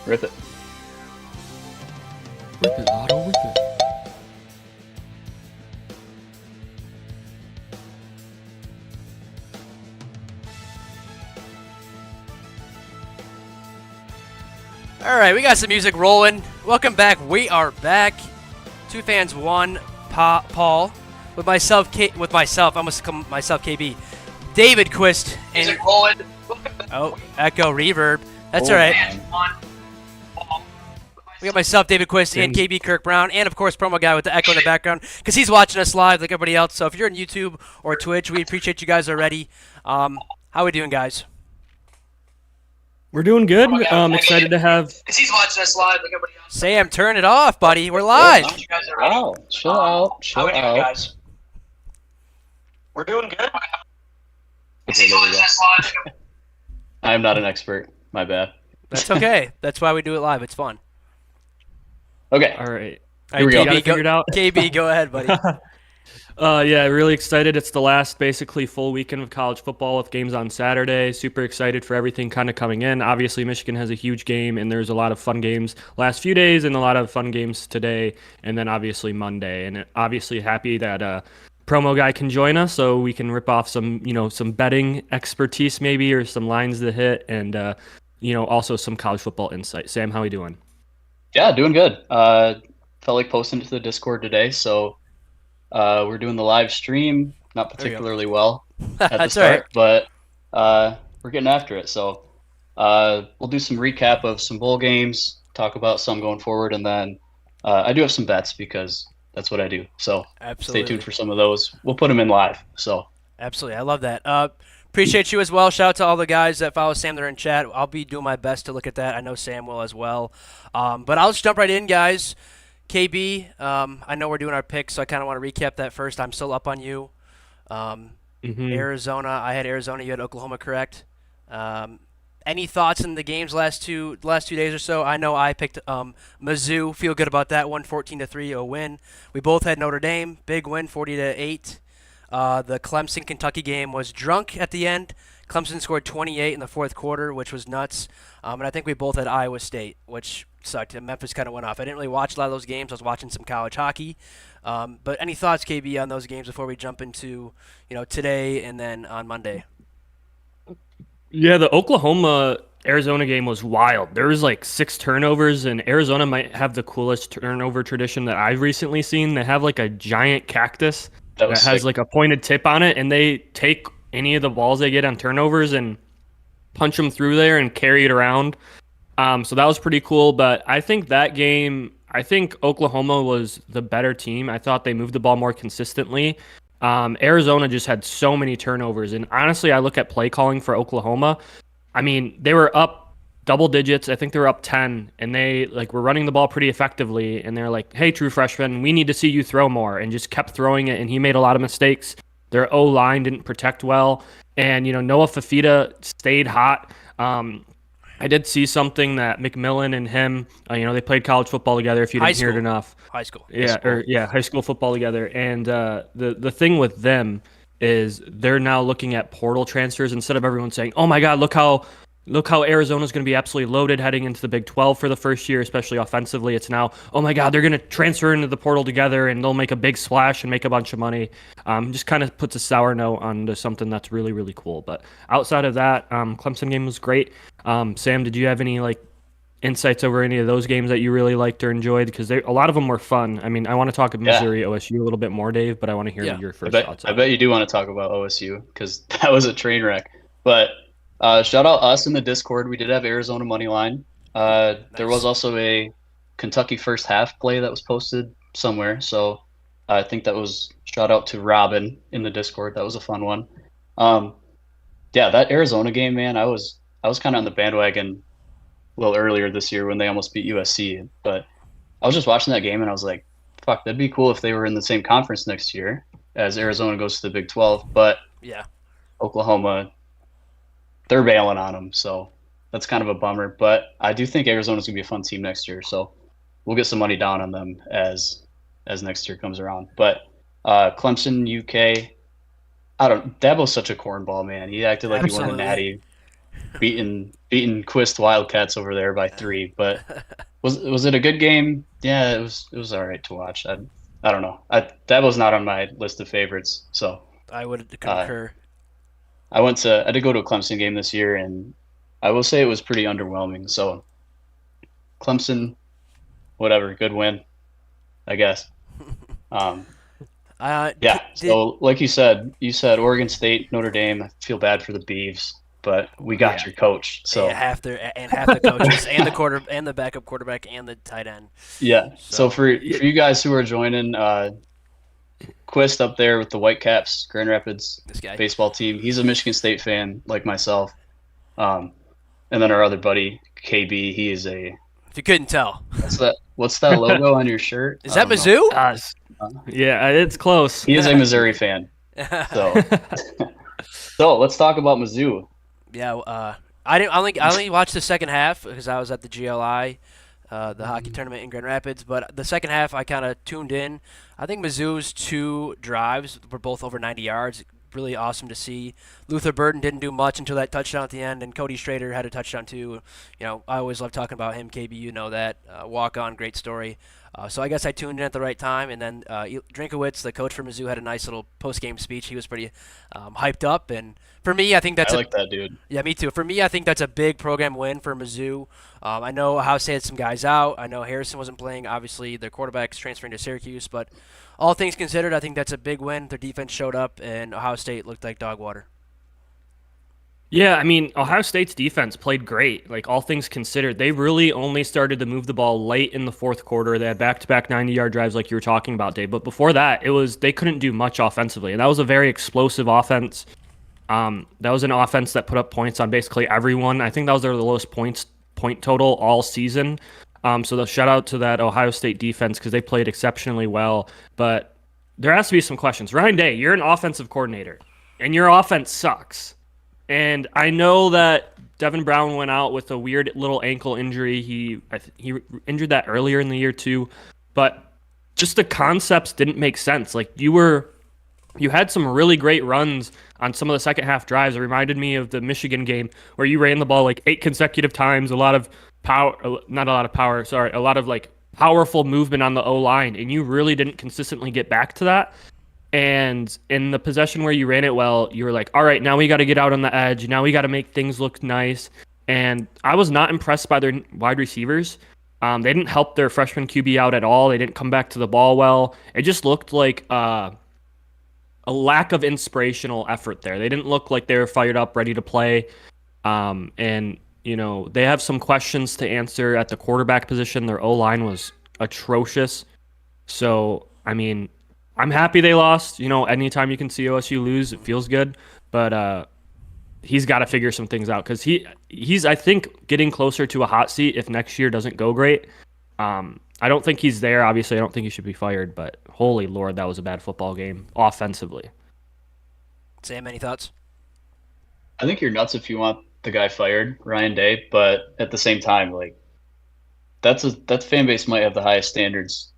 Rip it. Rip it, Otto, rip it. All right, we got some music rolling. Welcome back. We are back. Two fans, one. Paul, with myself. I must come myself. KB, David Quist, and Music rolling. echo reverb. That's all right. We got myself, David Quist, and KB Kirk Brown, and of course, promo guy with the echo in the background, because he's watching us live like everybody else. So if you're on YouTube or Twitch, we appreciate you guys already. How we doing, guys? We're doing good. Excited to have. Because he's watching us live like everybody else. Sam, turn it off, buddy. We're live. You guys are ready. Wow, chill out, chill How we doing, out. guys? We're doing good. Because Okay, he's there we watching go. us live. I'm not an expert. My bad. That's okay. That's why we do it live. It's fun. Okay. All right. Here we go. Got it figured out. KB, go ahead, buddy. Yeah, really excited. It's the last basically full weekend of college football with games on Saturday. Super excited for everything kind of coming in. Obviously, Michigan has a huge game, and there's a lot of fun games last few days and a lot of fun games today, and then obviously Monday. And obviously happy that promo guy can join us so we can rip off some, some betting expertise maybe or some lines to hit and, also some college football insight. Sam, how are you doing? Yeah, doing good. Felt like posting to the Discord today, so we're doing the live stream. Not particularly well at the That's start, but we're getting after it. So we'll do some recap of some bowl games, talk about some going forward, and then I do have some bets because that's what I do. So Absolutely. stay tuned for some of those. We'll put them in live. So Absolutely. I love that. Appreciate you as well. Shout out to all the guys that follow Sam there in chat. I'll be doing my best to look at that. I know Sam will as well. But I'll just jump right in, guys. KB, I know we're doing our picks, so I kind of want to recap that first. I'm still up on you. Arizona, I had Arizona. You had Oklahoma, correct? Any thoughts in the games last two days or so? I know I picked Mizzou. Feel good about that one, 14-3, a win. We both had Notre Dame, big win, 40-8. The Clemson-Kentucky game was drunk at the end. Clemson scored 28 in the fourth quarter, which was nuts. And I think we both had Iowa State, which sucked. And Memphis kind of went off. I didn't really watch a lot of those games. I was watching some college hockey. But any thoughts, KB, on those games before we jump into today and then on Monday? Yeah, the Oklahoma-Arizona game was wild. There was like 6 turnovers, and Arizona might have the coolest turnover tradition that I've recently seen. They have like a giant cactus that has like a pointed tip on it, and they take any of the balls they get on turnovers and punch them through there and carry it around. So that was pretty cool. But I think that game, Oklahoma was the better team. I thought they moved the ball more consistently. Arizona just had so many turnovers. And honestly, I look at play calling for Oklahoma. I mean, they were up double digits. I think they were up 10, and they were running the ball pretty effectively. And they're like, "Hey, true freshman, we need to see you throw more," and just kept throwing it. And he made a lot of mistakes. Their O-line didn't protect well, and Noah Fafita stayed hot. I did see something that McMillan and him, they played college football together. If you didn't hear it enough, High school. High school football together. And the thing with them is they're now looking at portal transfers instead of everyone saying, "Oh my God, look how Arizona's going to be absolutely loaded heading into the Big 12 for the first year, especially offensively." It's now, "Oh my God, they're going to transfer into the portal together and they'll make a big splash and make a bunch of money." Just kind of puts a sour note onto something that's really, really cool. But outside of that, Clemson game was great. Sam, did you have any insights over any of those games that you really liked or enjoyed? Because a lot of them were fun. I mean, I want to talk Missouri OSU a little bit more, Dave, but I want to hear your first thoughts. I bet you do want to talk about OSU because that was a train wreck. But shout out us in the Discord. We did have Arizona money line. Nice. There was also a Kentucky first half play that was posted somewhere. So I think that was shout out to Robin in the Discord. That was a fun one. Yeah, that Arizona game, man, I was kind of on the bandwagon a little earlier this year when they almost beat USC. But I was just watching that game and I was like, fuck, that'd be cool if they were in the same conference next year as Arizona goes to the Big 12. But yeah, Oklahoma, they're bailing on them. So that's kind of a bummer. But I do think Arizona's going to be a fun team next year. So we'll get some money down on them as next year comes around. But Clemson, UK, Dabo's such a cornball, man. He acted like he won a natty beating Quist Wildcats over there by 3. But was it a good game? Yeah, it was all right to watch. I don't know. That was not on my list of favorites. So I would concur. I did go to a Clemson game this year, and I will say it was pretty underwhelming. So Clemson, whatever, good win, I guess. Yeah. So like you said Oregon State, Notre Dame. I feel bad for the Beavs, but we got your coach. So half the coaches and the backup quarterback and the tight end. Yeah. So for you guys who are joining, Quist up there with the Whitecaps, Grand Rapids baseball team. He's a Michigan State fan like myself. And then our other buddy KB, he is a. If you couldn't tell. What's that logo on your shirt? Is that Mizzou? Yeah, it's close. He is a Missouri fan. So let's talk about Mizzou. Yeah, I only watched the second half because I was at the GLI, the hockey tournament in Grand Rapids. But the second half, I kind of tuned in. I think Mizzou's 2 drives were both over 90 yards. Really awesome to see. Luther Burden didn't do much until that touchdown at the end, and Cody Schrader had a touchdown too. You know, I always love talking about him. KB, you know that. Walk on, great story. So I guess I tuned in at the right time, and then Drinkowitz, the coach for Mizzou, had a nice little post-game speech. He was pretty hyped up, and for me, I think that's I like that dude. Yeah, me too. For me, I think that's a big program win for Mizzou. I know Ohio State had some guys out. I know Harrison wasn't playing. Obviously, their quarterback's transferring to Syracuse, but all things considered, I think that's a big win. Their defense showed up, and Ohio State looked like dog water. Yeah, I mean, Ohio State's defense played great. Like, all things considered, they really only started to move the ball late in the fourth quarter. They had back-to-back 90-yard drives like you were talking about, Dave. But before that, they couldn't do much offensively. And that was a very explosive offense. That was an offense that put up points on basically everyone. I think that was their lowest point total all season. So the shout out to that Ohio State defense because they played exceptionally well. But there has to be some questions. Ryan Day, you're an offensive coordinator, and your offense sucks. And I know that Devin Brown went out with a weird little ankle injury. He injured that earlier in the year too. But just the concepts didn't make sense. Like you had some really great runs on some of the second half drives. It reminded me of the Michigan game where you ran the ball like 8 consecutive times, a lot of like powerful movement on the O-line, and you really didn't consistently get back to that. And in the possession where you ran it well, you were like, all right, now we got to get out on the edge. Now we got to make things look nice. And I was not impressed by their wide receivers. They didn't help their freshman QB out at all. They didn't come back to the ball well. It just looked like a lack of inspirational effort there. They didn't look like they were fired up, ready to play. And, you know, they have some questions to answer at the quarterback position. Their O-line was atrocious. So, I mean, I'm happy they lost. You know, anytime you can see OSU lose, it feels good. But he's got to figure some things out because he's, I think, getting closer to a hot seat if next year doesn't go great. I don't think he's there. Obviously, I don't think he should be fired. But holy Lord, that was a bad football game offensively. Sam, any thoughts? I think you're nuts if you want the guy fired, Ryan Day. But at the same time, like that fan base might have the highest standards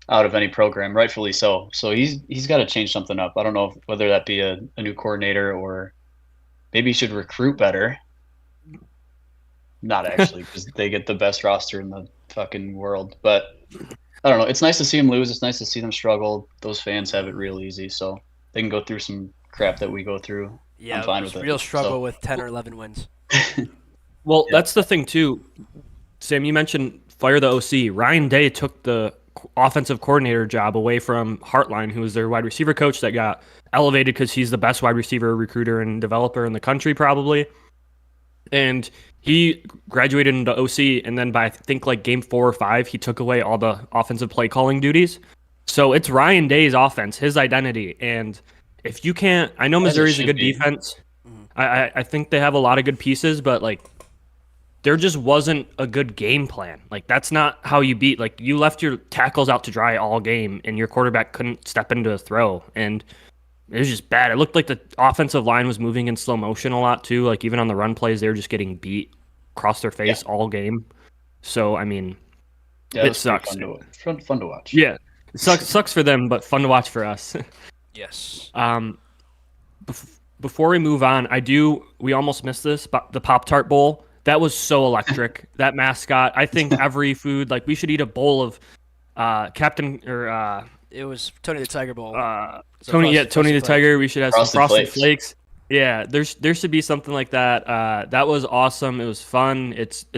out of any program, rightfully so. So he's got to change something up. I don't know whether that be a new coordinator or maybe he should recruit better. Not actually, because they get the best roster in the fucking world. But I don't know. It's nice to see them lose. It's nice to see them struggle. Those fans have it real easy, so they can go through some crap that we go through. Yeah, I'm fine with it. Real struggle with 10 or 11 wins. Well, that's the thing too. Sam, you mentioned fire the OC. Ryan Day took the offensive coordinator job away from Hartline, who was their wide receiver coach that got elevated because he's the best wide receiver recruiter and developer in the country probably. And he graduated into OC, and then by I think like game 4 or 5, he took away all the offensive play calling duties. So it's Ryan Day's offense, his identity. And if you can't, I know Missouri's a good defense. I think they have a lot of good pieces, but like there just wasn't a good game plan. Like that's not how you beat. Like you left your tackles out to dry all game, and your quarterback couldn't step into a throw, and it was just bad. It looked like the offensive line was moving in slow motion a lot too. Like even on the run plays, they were just getting beat across their face all game. So I mean, it sucks. Fun to watch. Yeah, it sucks for them, but fun to watch for us. Yes. before we move on, we almost missed this, but the Pop-Tart Bowl, that was so electric. That mascot, I think every food, like we should eat a bowl of It was Tony the Tiger Bowl. Tony the Flakes. Tiger. We should have Frosted some Frosted Flakes. Flakes. Yeah, there should be something like that. That was awesome. It was fun.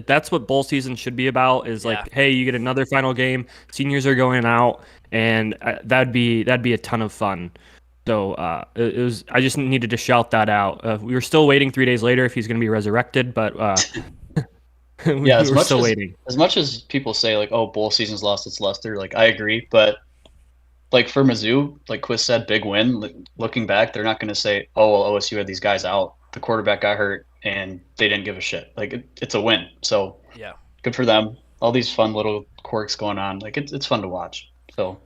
That's what bowl season should be about. Is like, hey, you get another final game. Seniors are going out, and that'd be a ton of fun. So it was. I just needed to shout that out. We were still waiting 3 days later if he's going to be resurrected, but we Yeah, were still waiting. As much as people say like, "Oh, bowl season's lost its luster," like I agree, but like for Mizzou, like Quiz said, big win. Looking back, they're not going to say, "Oh, well, OSU had these guys out. The quarterback got hurt, and they didn't give a shit." Like it's a win, so Yeah. good for them. All these fun little quirks going on, like it's fun to watch. So,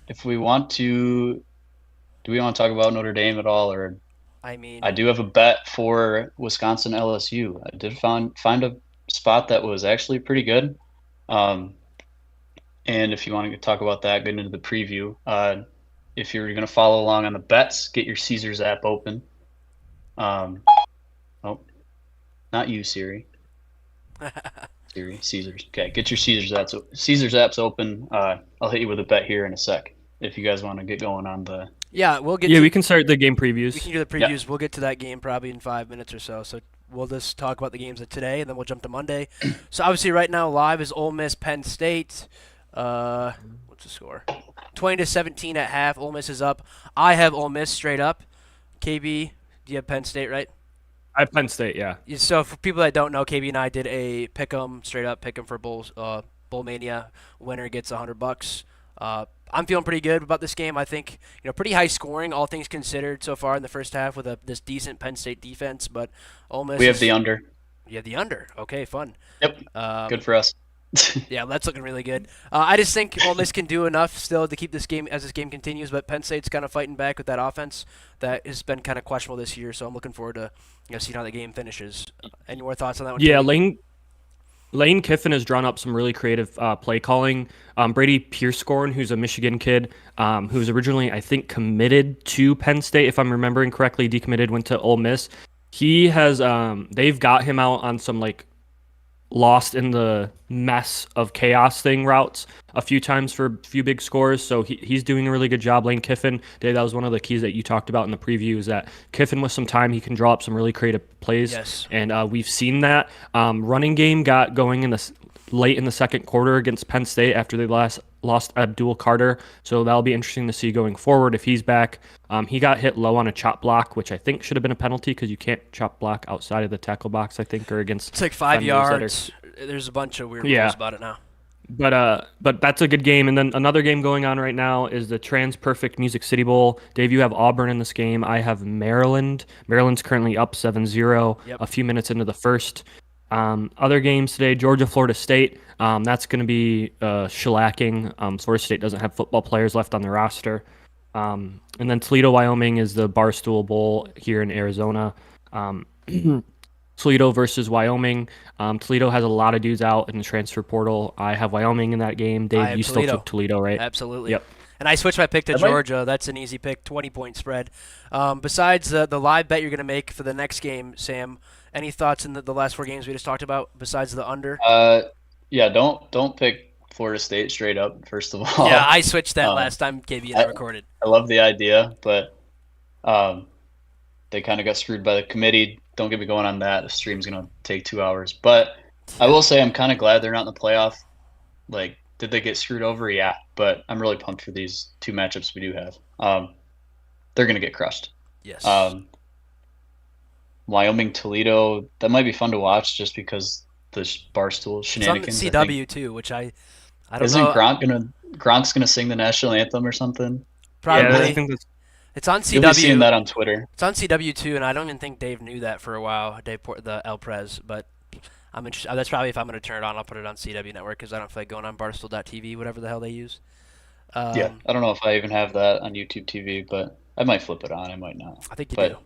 if we want to, do we want to talk about Notre Dame at all, or? I mean, I do have a bet for Wisconsin LSU. I did find a spot that was actually pretty good. And if you want to talk about that, get into the preview. If you're going to follow along on the bets, get your Caesars app open. Oh, not you, Siri. Siri, Caesars. Okay, get your Caesars apps open. I'll hit you with a bet here in a sec. If you guys want to get going on the. yeah, we'll get. Yeah, to, we can start the game previews. We can do the previews. We'll get to that game probably in 5 minutes or so. So we'll just talk about the games of today, and then we'll jump to Monday. So obviously, right now live is Ole Miss Penn State. What's the score? 20-17 at half. Ole Miss is up. I have Ole Miss straight up. KB, do you have Penn State, right? I have Penn State, yeah. So for people that don't know, KB and I did a straight up pick 'em for Bowl Mania. Winner gets $100. I'm feeling pretty good about this game. I think pretty high scoring, all things considered, so far in the first half with this decent Penn State defense. But Ole Miss. We have the under. You have the under. Okay, fun. Yep. Good for us. Yeah, that's looking really good. I just think Ole Miss can do enough still to keep this game as this game continues, but Penn State's kind of fighting back with that offense that has been kind of questionable this year. So I'm looking forward to seeing how the game finishes. Any more thoughts on that one? Yeah, Tony? Lane Kiffin has drawn up some really creative play calling. Brady Pierscorn, who's a Michigan kid, who was originally, I think, committed to Penn State, if I'm remembering correctly, decommitted, went to Ole Miss. He has, they've got him out on some lost in the mess of chaos thing routes a few times for a few big scores. So he's doing a really good job. Lane Kiffin, Dave, that was one of the keys that you talked about in the preview, is that Kiffin with some time, he can draw up some really creative plays. Yes. And we've seen that. Running game got going in the late in the second quarter against Penn State after they lost Abdul Carter. So that'll be interesting to see going forward if he's back. He got hit low on a chop block, which I think should have been a penalty because you can't chop block outside of the tackle box, I think, or against. It's like 5 yards. There's a bunch of weird rules about it now. But that's a good game. And then another game going on right now is the Trans Perfect Music City Bowl. Dave, you have Auburn in this game. I have Maryland. Maryland's currently up 7-0 a few minutes into the first. Other games today, Georgia, Florida State. That's going to be shellacking. Florida State doesn't have football players left on their roster. And then Toledo, Wyoming is the Barstool Bowl here in Arizona. Toledo versus Wyoming. Toledo has a lot of dudes out in the transfer portal. I have Wyoming in that game. Dave, you still took Toledo, right? Absolutely. Yep. And I switched my pick to Georgia. That's an easy pick, 20-point spread. Besides the live bet you're going to make for the next game, Sam, any thoughts in the last 4 games we just talked about besides the under? Yeah, don't pick Florida State straight up, first of all. Yeah, I switched that last time KB and I recorded. I love the idea, but they kind of got screwed by the committee. Don't get me going on that. The stream's going to take 2 hours. But I will say I'm kind of glad they're not in the playoff. Did they get screwed over? Yeah, but I'm really pumped for these 2 matchups we do have. They're going to get crushed. Yes. Wyoming, Toledo, that might be fun to watch just because the Barstool shenanigans. It's on the CW too, which I don't Isn't know. Gronk's gonna sing the national anthem or something? Probably. Yeah, I think that's. It's on CW. You'll be seeing that on Twitter. It's on CW too, and I don't even think Dave knew that for a while. The El Prez, but I'm interested. That's probably if I'm going to turn it on, I'll put it on CW Network because I don't feel like going on Barstool.tv, whatever the hell they use. Yeah, I don't know if I even have that on YouTube TV, but I might flip it on. I might not. I think you do.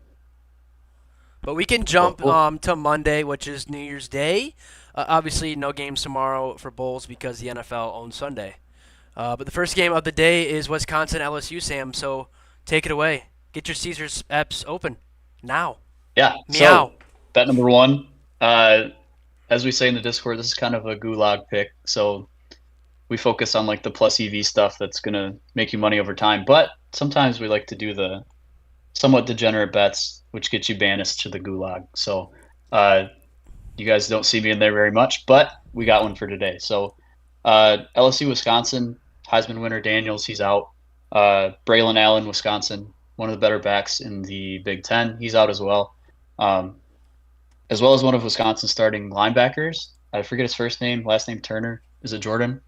But we can jump to Monday, which is New Year's Day. Obviously, no games tomorrow for Bowls because the NFL owns Sunday. But the first game of the day is Wisconsin LSU, Sam. So take it away. Get your Caesars apps open now. Yeah. Meow. So bet number one. As we say in the Discord, this is kind of a gulag pick. So we focus on like the plus EV stuff that's gonna make you money over time. But sometimes we like to do the somewhat degenerate bets, which get you banished to the gulag. So you guys don't see me in there very much, but we got one for today. So LSU, Wisconsin, Heisman winner Daniels, he's out. Braylon Allen, Wisconsin, one of the better backs in the Big Ten, he's out as well. As well as one of Wisconsin's starting linebackers. I forget his first name, last name Turner. Is it Jordan?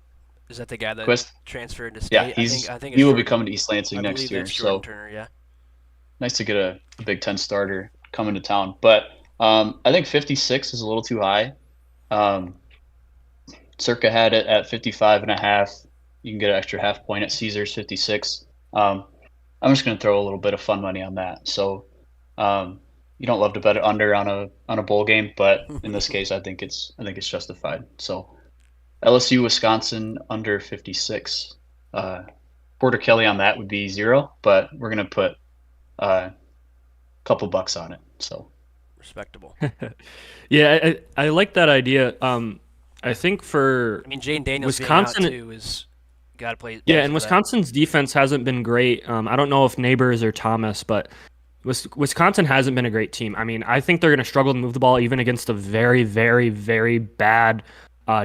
Is that the guy that Quist? transferred to state? Yeah, I think he will Jordan. be coming to East Lansing I next believe year. that's Jordan So Turner, yeah. nice to get a Big Ten starter coming to town. But I think 56 is a little too high. Circa had it at 55.5. You can get an extra half point at Caesars 56. I'm just going to throw a little bit of fun money on that. So you don't love to bet it under on a bowl game, but in this case, I think it's justified. So LSU, Wisconsin under 56. Porter Kelly on that would be 0, but we're going to put a couple bucks on it. So respectable. Yeah, I like that idea. I think for Jane Daniels Wisconsin being out too is got to play. Yeah, and Wisconsin's defense hasn't been great. I don't know if Neighbors or Thomas, but Wisconsin hasn't been a great team. I think they're going to struggle to move the ball even against a very, very, very bad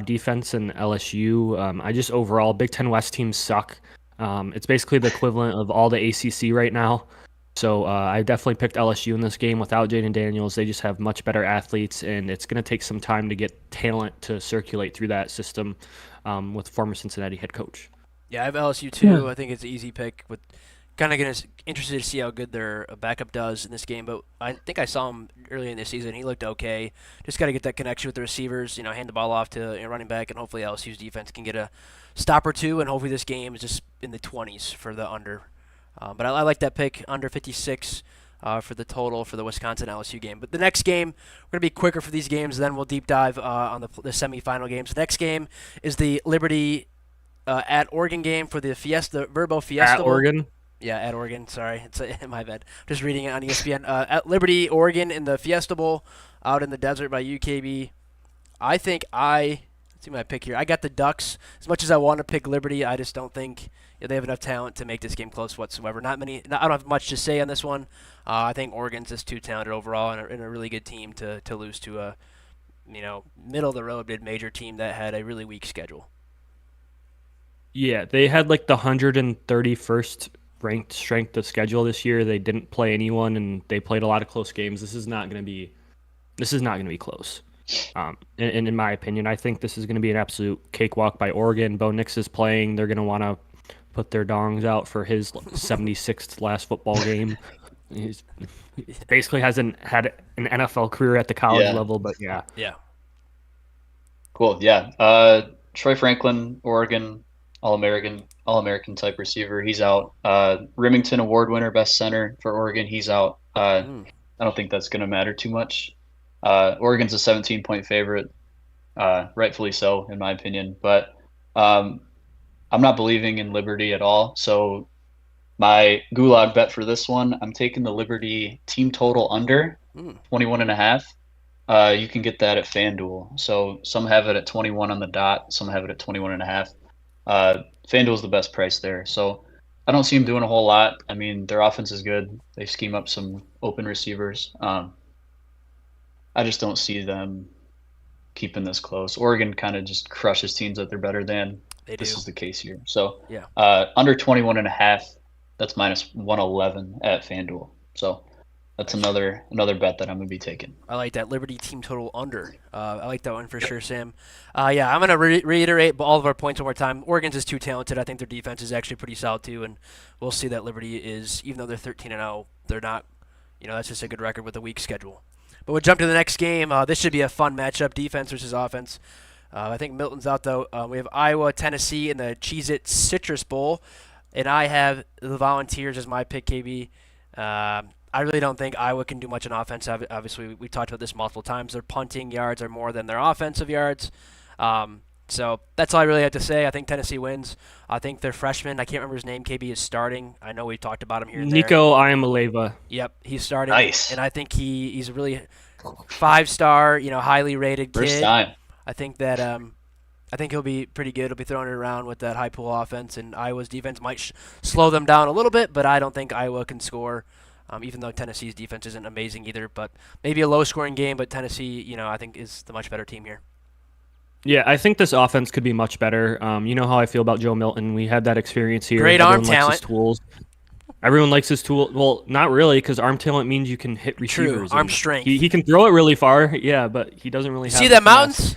defense in LSU. I just overall, Big Ten West teams suck. It's basically the equivalent of all the ACC right now. So I definitely picked LSU in this game without Jaden Daniels. They just have much better athletes, and it's going to take some time to get talent to circulate through that system with former Cincinnati head coach. Yeah, I have LSU too. Yeah. I think it's an easy pick. With kind of interested to see how good their backup does in this game. But I think I saw him earlier in the season. He looked okay. Just got to get that connection with the receivers. Hand the ball off to a running back, and hopefully LSU's defense can get a stop or two. And hopefully this game is just in the 20s for the under. But I like that pick, under 56 for the total for the Wisconsin LSU game. But the next game, we're going to be quicker for these games, then we'll deep dive on the semifinal games. The next game is the Liberty at Oregon game for the Fiesta, Verbo Fiesta. At Oregon? Yeah, at Oregon. Sorry, it's my bad. Just reading it on ESPN. At Liberty, Oregon in the Fiesta Bowl out in the desert by UKB. I think let's see my pick here. I got the Ducks. As much as I want to pick Liberty, I just don't think they have enough talent to make this game close whatsoever. I don't have much to say on this one. I think Oregon's just too talented overall and a really good team to lose to a middle of the road mid-major team that had a really weak schedule. Yeah, they had like the 131st ranked strength of schedule this year. They didn't play anyone, and they played a lot of close games. This is not going to be close. In my opinion, I think this is going to be an absolute cakewalk by Oregon. Bo Nix is playing. They're going to want to put their dongs out for his 76th last football game. He basically hasn't had an NFL career at the college level, but yeah. Yeah. Cool. Yeah. Troy Franklin, Oregon, All-American type receiver. He's out. Remington Award winner, best center for Oregon. He's out. I don't think that's going to matter too much. Oregon's a 17-point favorite, rightfully so, in my opinion. But I'm not believing in Liberty at all. So my gulag bet for this one, I'm taking the Liberty team total under 21.5. You can get that at FanDuel. So some have it at 21 on the dot. Some have it at 21.5. FanDuel's the best price there. So I don't see them doing a whole lot. Their offense is good. They scheme up some open receivers. I just don't see them keeping this close. Oregon kind of just crushes teams that they're better than. This is the case here. So yeah, under 21.5, that's minus 111 at FanDuel. So that's another bet that I'm going to be taking. I like that Liberty team total under. I like that one for sure, Sam. Yeah, I'm going to reiterate all of our points one more time. Oregon's is too talented. I think their defense is actually pretty solid too, and we'll see that Liberty is, even though they're 13-0, they're not. That's just a good record with a weak schedule. But we'll jump to the next game. This should be a fun matchup, defense versus offense. I think Milton's out, though. We have Iowa, Tennessee in the Cheez-It Citrus Bowl, and I have the Volunteers as my pick, KB. I really don't think Iowa can do much on offense. Obviously, we talked about this multiple times. Their punting yards are more than their offensive yards. So that's all I really have to say. I think Tennessee wins. I think their freshman, I can't remember his name, KB is starting. I know we talked about him here and there. Nico Iamaleava. Yep, he's starting. Nice. And I think he's a really 5-star, highly rated kid. First time. I think that I think he'll be pretty good. He'll be throwing it around with that high pool offense, and Iowa's defense might slow them down a little bit, but I don't think Iowa can score. Even though Tennessee's defense isn't amazing either, but maybe a low-scoring game. But Tennessee, I think is the much better team here. Yeah, I think this offense could be much better. You know how I feel about Joe Milton. We had that experience here. Great arm Everyone likes talent. his tools. Everyone likes his tool. Well, not really, because arm talent means you can hit receivers. Arm and strength. He can throw it really far, yeah, but he doesn't really have See the that finesse.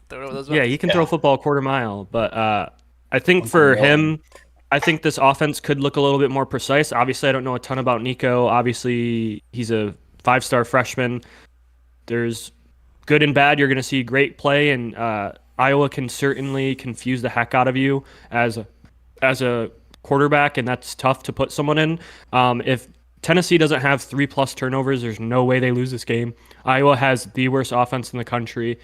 mountains? Yeah, he can throw a football a quarter mile, but I think for him, I think this offense could look a little bit more precise. Obviously, I don't know a ton about Nico. Obviously, he's a 5-star freshman. There's good and bad. You're going to see great play, and Iowa can certainly confuse the heck out of you as a quarterback, and that's tough to put someone in. If Tennessee doesn't have 3+ turnovers, there's no way they lose this game. Iowa has the worst offense in the country.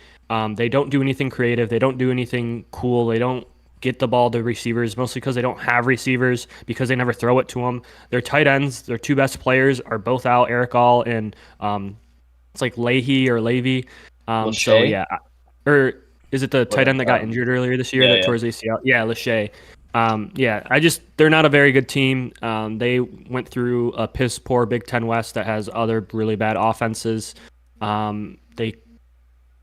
They don't do anything creative. They don't do anything cool. They don't get the ball to receivers, mostly because they don't have receivers, because they never throw it to them. Their tight ends, their 2 best players, are both out, Eric All and it's like Leahy or Levy. So, yeah. Or is it the tight end that got injured earlier this year that tore his ACL? Yeah, Lachey. They're not a very good team. They went through a piss poor Big Ten West that has other really bad offenses.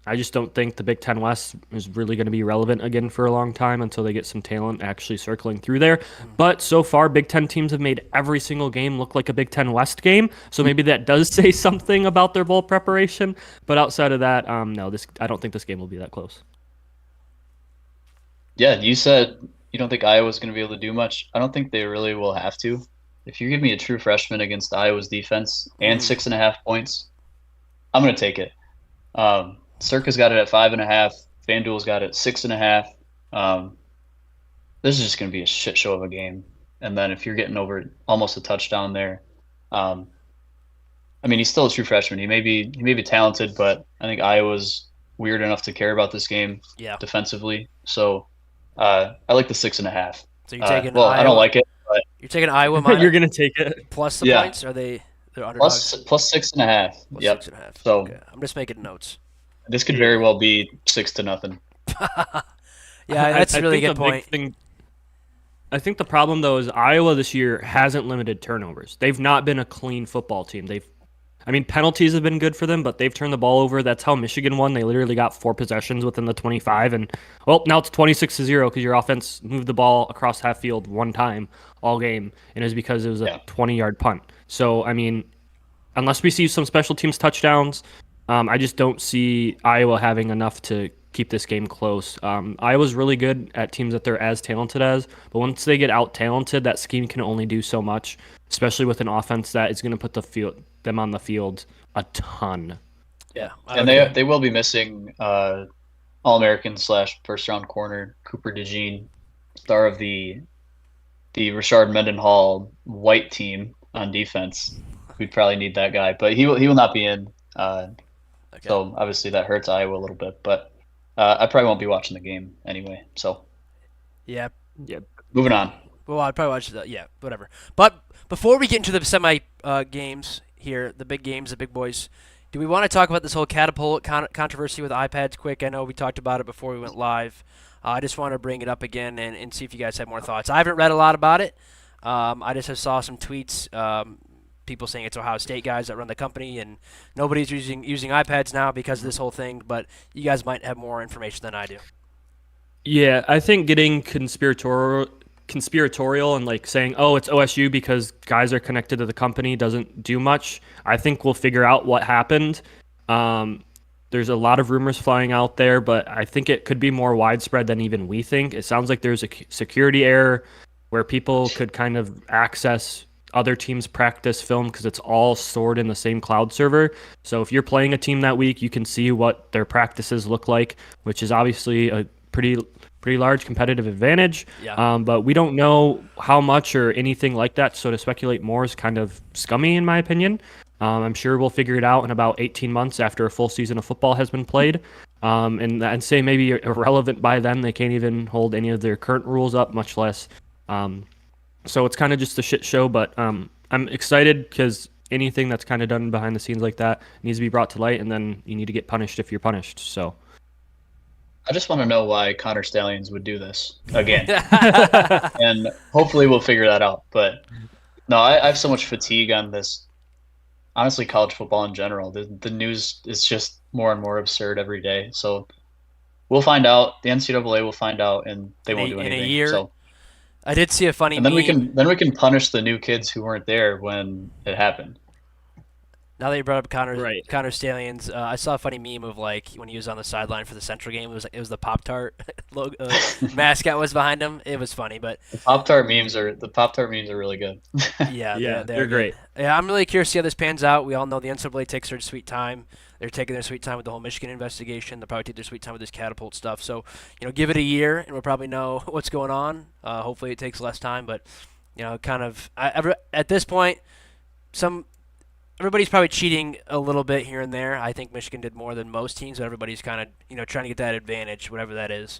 I just don't think the Big Ten West is really going to be relevant again for a long time until they get some talent actually circling through there. But so far, Big Ten teams have made every single game look like a Big Ten West game. So maybe that does say something about their bowl preparation. But outside of that, no, I don't think this game will be that close. Yeah, you said you don't think Iowa's going to be able to do much. I don't think they really will have to. If you give me a true freshman against Iowa's defense and 6.5 points, I'm going to take it. Circa's got it at 5.5. FanDuel's got it at 6.5. This is just going to be a shit show of a game. And then if you're getting over almost a touchdown there, he's still a true freshman. He may be talented, but I think Iowa's weird enough to care about this game defensively. So I like the 6.5. So you're taking Iowa. I don't like it, but you're taking Iowa minus. You're going to take it. Plus the points? Are they're underdogs? Plus 6.5. Yep. 6.5. So okay. I'm just making notes. This could very well be 6-0. Yeah, that's a really good point. I think the problem, though, is Iowa this year hasn't limited turnovers. They've not been a clean football team. Penalties have been good for them, but they've turned the ball over. That's how Michigan won. They literally got 4 possessions within the 25, and now it's 26-0 because your offense moved the ball across half field 1 time all game, and it was because it was a 20-yard punt. So, unless we see some special teams touchdowns, I just don't see Iowa having enough to keep this game close. Iowa's really good at teams that they're as talented as, but once they get out-talented, that scheme can only do so much, especially with an offense that is going to put them on the field a ton. Yeah, and they will be missing All-American / first-round corner Cooper DeJean, star of the Rashard Mendenhall white team on defense. We'd probably need that guy, but he will not be in. So obviously that hurts Iowa a little bit, but I probably won't be watching the game anyway. So yeah. Moving on. Well, I'd probably watch that. Yeah, whatever. But before we get into the semi games here, the big games, the big boys, do we want to talk about this whole Catapult controversy with iPads quick? I know we talked about it before we went live. I just want to bring it up again and see if you guys have more thoughts. I haven't read a lot about it. I just saw some tweets. People saying it's Ohio State guys that run the company, and nobody's using iPads now because of this whole thing, but you guys might have more information than I do. Yeah, I think getting conspiratorial and saying, oh, it's OSU because guys are connected to the company doesn't do much. I think we'll figure out what happened. There's a lot of rumors flying out there, but I think it could be more widespread than even we think. It sounds like there's a security error where people could kind of access other teams' practice film because it's all stored in the same cloud server. So if you're playing a team that week, you can see what their practices look like, which is obviously a pretty large competitive advantage. Yeah. But we don't know how much or anything like that. So to speculate more is kind of scummy in my opinion. I'm sure we'll figure it out in about 18 months after a full season of football has been played. and say maybe irrelevant by them. They can't even hold any of their current rules up, much less. So it's kind of just a shit show. But I'm excited because anything that's kind of done behind the scenes like that needs to be brought to light, and then you need to get punished if you're punished. So I just want to know why Connor Stallions would do this again, and hopefully we'll figure that out. But no, I have so much fatigue on this. Honestly, college football in general, the news is just more and more absurd every day. So we'll find out. The NCAA will find out, and they won't do anything. In a year. So, I did see a funny and then meme. we can punish the new kids who weren't there when it happened. Now that you brought up Right. Connor Stallions, I saw a funny meme of like when he was on the sideline for the Central game. It was the Pop Tart mascot was behind him. It was funny, but The Pop Tart memes are really good. yeah, they're great. Yeah, I'm really curious to see how this pans out. We all know the NCAA takes their sweet time. They're taking their sweet time with the whole Michigan investigation. They'll probably take their sweet time with this catapult stuff. So, give it a year, and we'll probably know what's going on. Hopefully, it takes less time, but at this point, everybody's probably cheating a little bit here and there. I think Michigan did more than most teams, but everybody's kind of trying to get that advantage, whatever that is.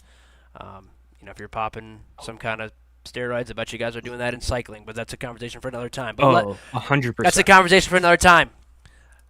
If you're popping some kind of steroids, I bet you guys are doing that in cycling, but that's a conversation for another time. But 100%. that's a conversation for another time.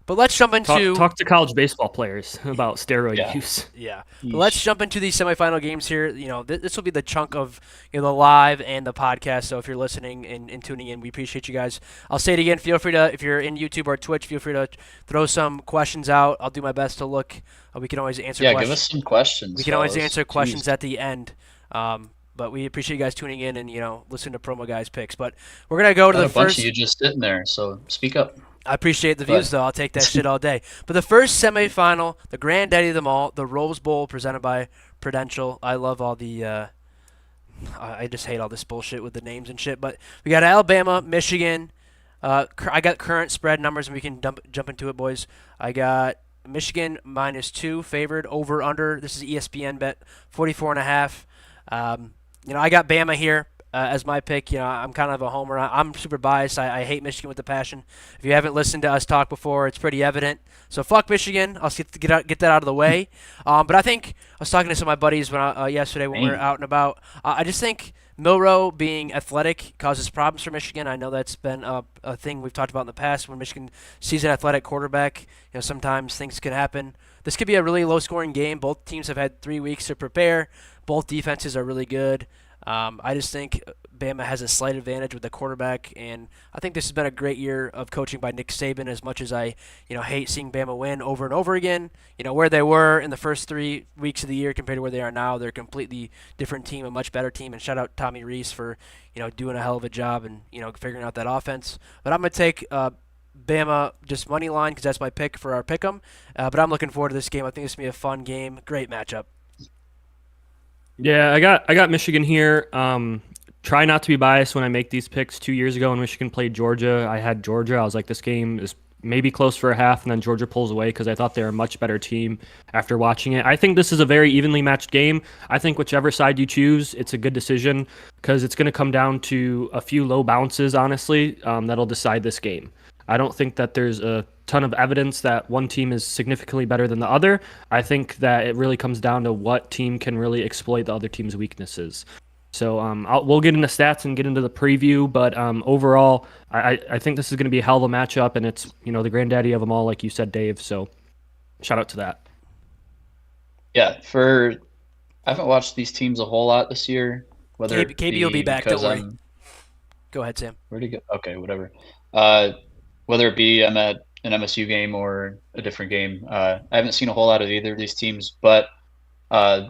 But let's jump into talk to college baseball players about steroid Yeah. use. Yeah. But let's jump into these semifinal games here. This will be the chunk of the live and the podcast. So if you're listening and tuning in, we appreciate you guys. I'll say it again. Feel free to, if you're in YouTube or Twitch, feel free to throw some questions out. I'll do my best to look. We can always answer questions. Give us some questions. We can always fellas. answer questions Jeez. at the end. But we appreciate you guys tuning in and listening to Promo Guys picks. But we're gonna go to Got the a bunch first. of you just sitting there, so speak up. I appreciate the views, though. I'll take that shit all day. But the first semifinal, the granddaddy of them all, the Rose Bowl presented by Prudential. I love all the I just hate all this bullshit with the names and shit. But we got Alabama, Michigan. I got current spread numbers, and we can jump into it, boys. I got Michigan -2 favored over under. This is ESPN bet 44.5. I got Bama here. As my pick, I'm kind of a homer. I'm super biased. I hate Michigan with a passion. If you haven't listened to us talk before, it's pretty evident. So fuck Michigan. I'll get that out of the way. But I think I was talking to some of my buddies yesterday when we were out and about. I just think Milroe being athletic causes problems for Michigan. I know that's been a thing we've talked about in the past. When Michigan sees an athletic quarterback, sometimes things can happen. This could be a really low-scoring game. Both teams have had 3 weeks to prepare. Both defenses are really good. I just think Bama has a slight advantage with the quarterback, and I think this has been a great year of coaching by Nick Saban. As much as I, hate seeing Bama win over and over again, where they were in the first 3 weeks of the year compared to where they are now, they're a completely different team, a much better team. And shout out Tommy Rees for, doing a hell of a job and figuring out that offense. But I'm gonna take Bama just money line because that's my pick for our pick'em. But I'm looking forward to this game. I think this will be a fun game. Great matchup. Yeah, I got Michigan here. Try not to be biased when I make these picks. 2 years ago when Michigan played Georgia, I had Georgia. I was like, this game is maybe close for a half, and then Georgia pulls away because I thought they were a much better team after watching it. I think this is a very evenly matched game. I think whichever side you choose, it's a good decision because it's going to come down to a few low bounces, honestly, that'll decide this game. I don't think that there's a ton of evidence that one team is significantly better than the other. I think that it really comes down to what team can really exploit the other team's weaknesses. So we'll get into stats and get into the preview, but overall, I think this is going to be a hell of a matchup, and it's the granddaddy of them all, like you said, Dave. So shout out to that. Yeah, I haven't watched these teams a whole lot this year. Whether KB will be back. Don't worry. Go ahead, Sam. Where'd he go? Okay, whatever. Whether it be I'm at an MSU game or a different game, I haven't seen a whole lot of either of these teams. But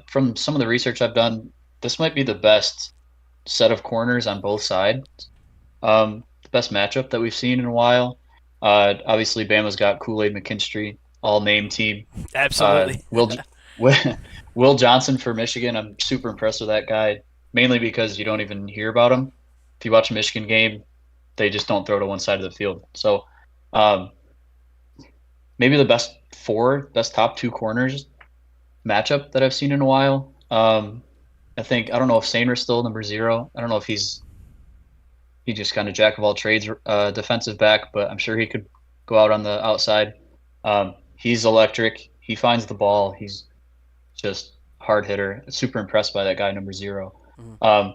from some of the research I've done, this might be the best set of corners on both sides. The best matchup that we've seen in a while. Obviously, Bama's got Kool-Aid McKinstry, all-name team. Absolutely. Will Johnson for Michigan, I'm super impressed with that guy, mainly because you don't even hear about him. If you watch a Michigan game, they just don't throw to one side of the field. So maybe the best top 2 corners matchup that I've seen in a while. I don't know if Saner's still number 0. I don't know if he's just kind of jack of all trades defensive back, but I'm sure he could go out on the outside. He's electric. He finds the ball. He's just hard hitter. Super impressed by that guy, number 0. Mhm.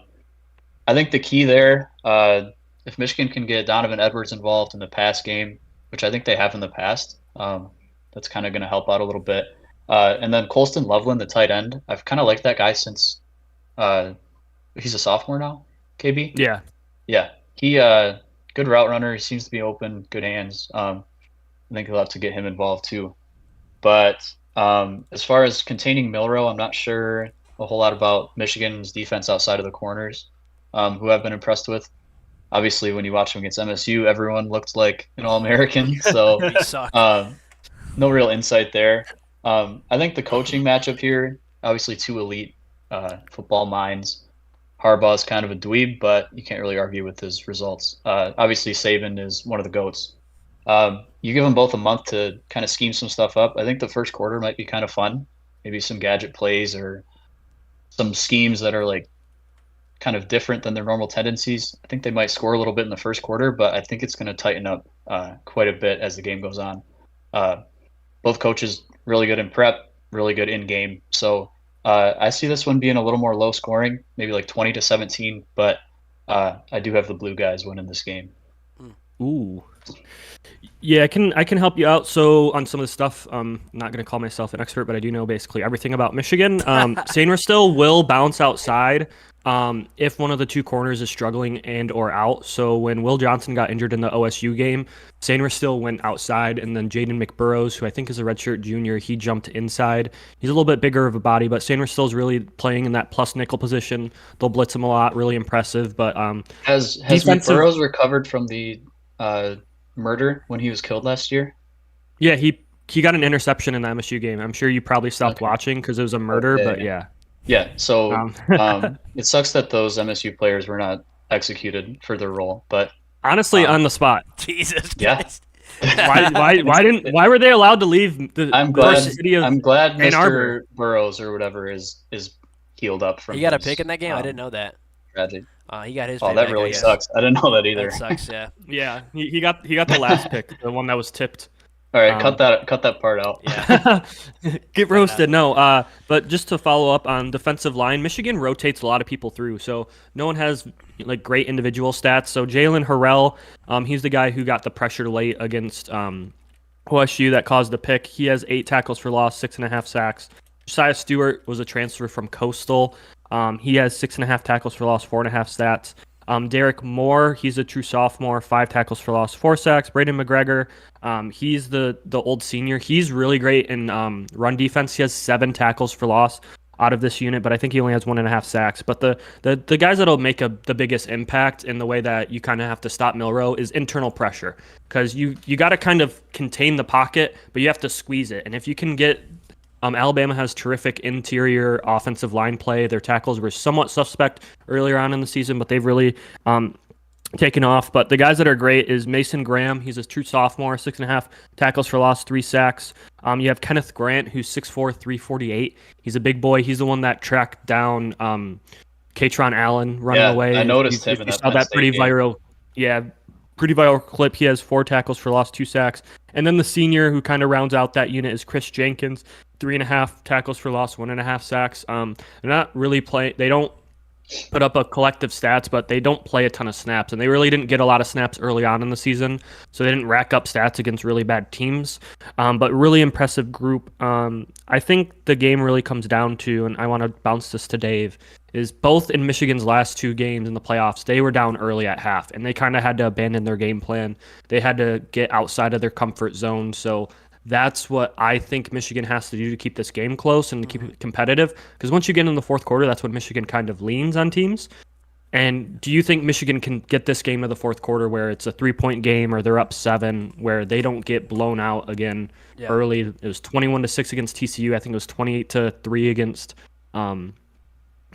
I think the key there, if Michigan can get Donovan Edwards involved in the pass game, which I think they have in the past, that's kind of going to help out a little bit. And then Colston Loveland, the tight end, I've kind of liked that guy since he's a sophomore now, KB? Yeah. Yeah. He good route runner. He seems to be open, good hands. I think he'll have to get him involved too. But as far as containing Milroe, I'm not sure a whole lot about Michigan's defense outside of the corners, who I've been impressed with. Obviously, when you watch them against MSU, everyone looked like an All-American, so We suck. no real insight there. I think the coaching matchup here, obviously 2 elite football minds. Harbaugh's kind of a dweeb, but you can't really argue with his results. Obviously, Saban is one of the GOATs. You give them both a month to kind of scheme some stuff up. I think the first quarter might be kind of fun. Maybe some gadget plays or some schemes that are like kind of different than their normal tendencies. I think they might score a little bit in the first quarter, but I think it's going to tighten up quite a bit as the game goes on. Both coaches really good in prep, really good in game. So I see this one being a little more low scoring, maybe like 20-17, but I do have the Blue guys winning this game. Ooh. Yeah, I can help you out. So on some of the stuff, I'm not going to call myself an expert, but I do know basically everything about Michigan. Sainristil will bounce outside if one of the 2 corners is struggling and or out. So when Will Johnson got injured in the OSU game, Sainristil went outside, and then Jaden McBurrows, who I think is a redshirt junior, he jumped inside. He's a little bit bigger of a body, but Sainristil is really playing in that plus nickel position. They'll blitz him a lot, really impressive. But has defensive... McBurrows recovered from the murder when he was killed last year? Yeah, he got an interception in the MSU game. I'm sure you probably stopped watching because it was a murder, but yeah. Yeah, so it sucks that those MSU players were not executed for their role, but honestly, on the spot. Jesus Christ. Why were they allowed to leave the I'm glad city of Mr. Ann Arbor? Burrows or whatever is healed up from He got a pick in that game? I didn't know that. Tragic. He got his Oh, that really sucks. I didn't know that either. That sucks, yeah. Yeah, he got the last pick, the one that was tipped. All right, cut that part out. Yeah. Get roasted. No, but just to follow up on defensive line, Michigan rotates a lot of people through, so no one has like great individual stats. So Jalen Harrell, he's the guy who got the pressure late against OSU that caused the pick. He has 8 tackles for loss, 6.5 sacks. Josiah Stewart was a transfer from Coastal. He has 6.5 tackles for loss, 4.5 stats. Derek Moore, he's a true sophomore, 5 tackles for loss, 4 sacks. Braden McGregor, he's the old senior. He's really great in run defense. He has 7 tackles for loss out of this unit, but I think he only has 1.5 sacks. But the guys that'll make the biggest impact in the way that you kind of have to stop Milroe is internal pressure, because you got to kind of contain the pocket, but you have to squeeze it. And if you can get Alabama has terrific interior offensive line play. Their tackles were somewhat suspect earlier on in the season, but they've really taken off. But the guys that are great is Mason Graham. He's a true sophomore, 6.5 tackles for loss, 3 sacks. You have Kenneth Grant, who's 6'4", 348. He's a big boy. He's the one that tracked down Katron Allen running away. I noticed him in that. Saw that pretty viral. Yeah, pretty viral clip. He has 4 tackles for loss, 2 sacks. And then the senior who kind of rounds out that unit is Chris Jenkins, 3.5 tackles for loss, 1.5 sacks. They're not really they don't put up a collective stats, but they don't play a ton of snaps, and they really didn't get a lot of snaps early on in the season, so they didn't rack up stats against really bad teams. But really impressive group. I think the game really comes down to, and I want to bounce this to Dave, is both in Michigan's last 2 games in the playoffs, they were down early at half, and they kind of had to abandon their game plan. They had to get outside of their comfort zone, so that's what I think Michigan has to do to keep this game close and to keep it competitive. Because once you get in the fourth quarter, that's when Michigan kind of leans on teams. And do you think Michigan can get this game to the fourth quarter where it's a 3-point game or they're up 7, where they don't get blown out again early? It was 21-6 against TCU. I think it was 28-3 against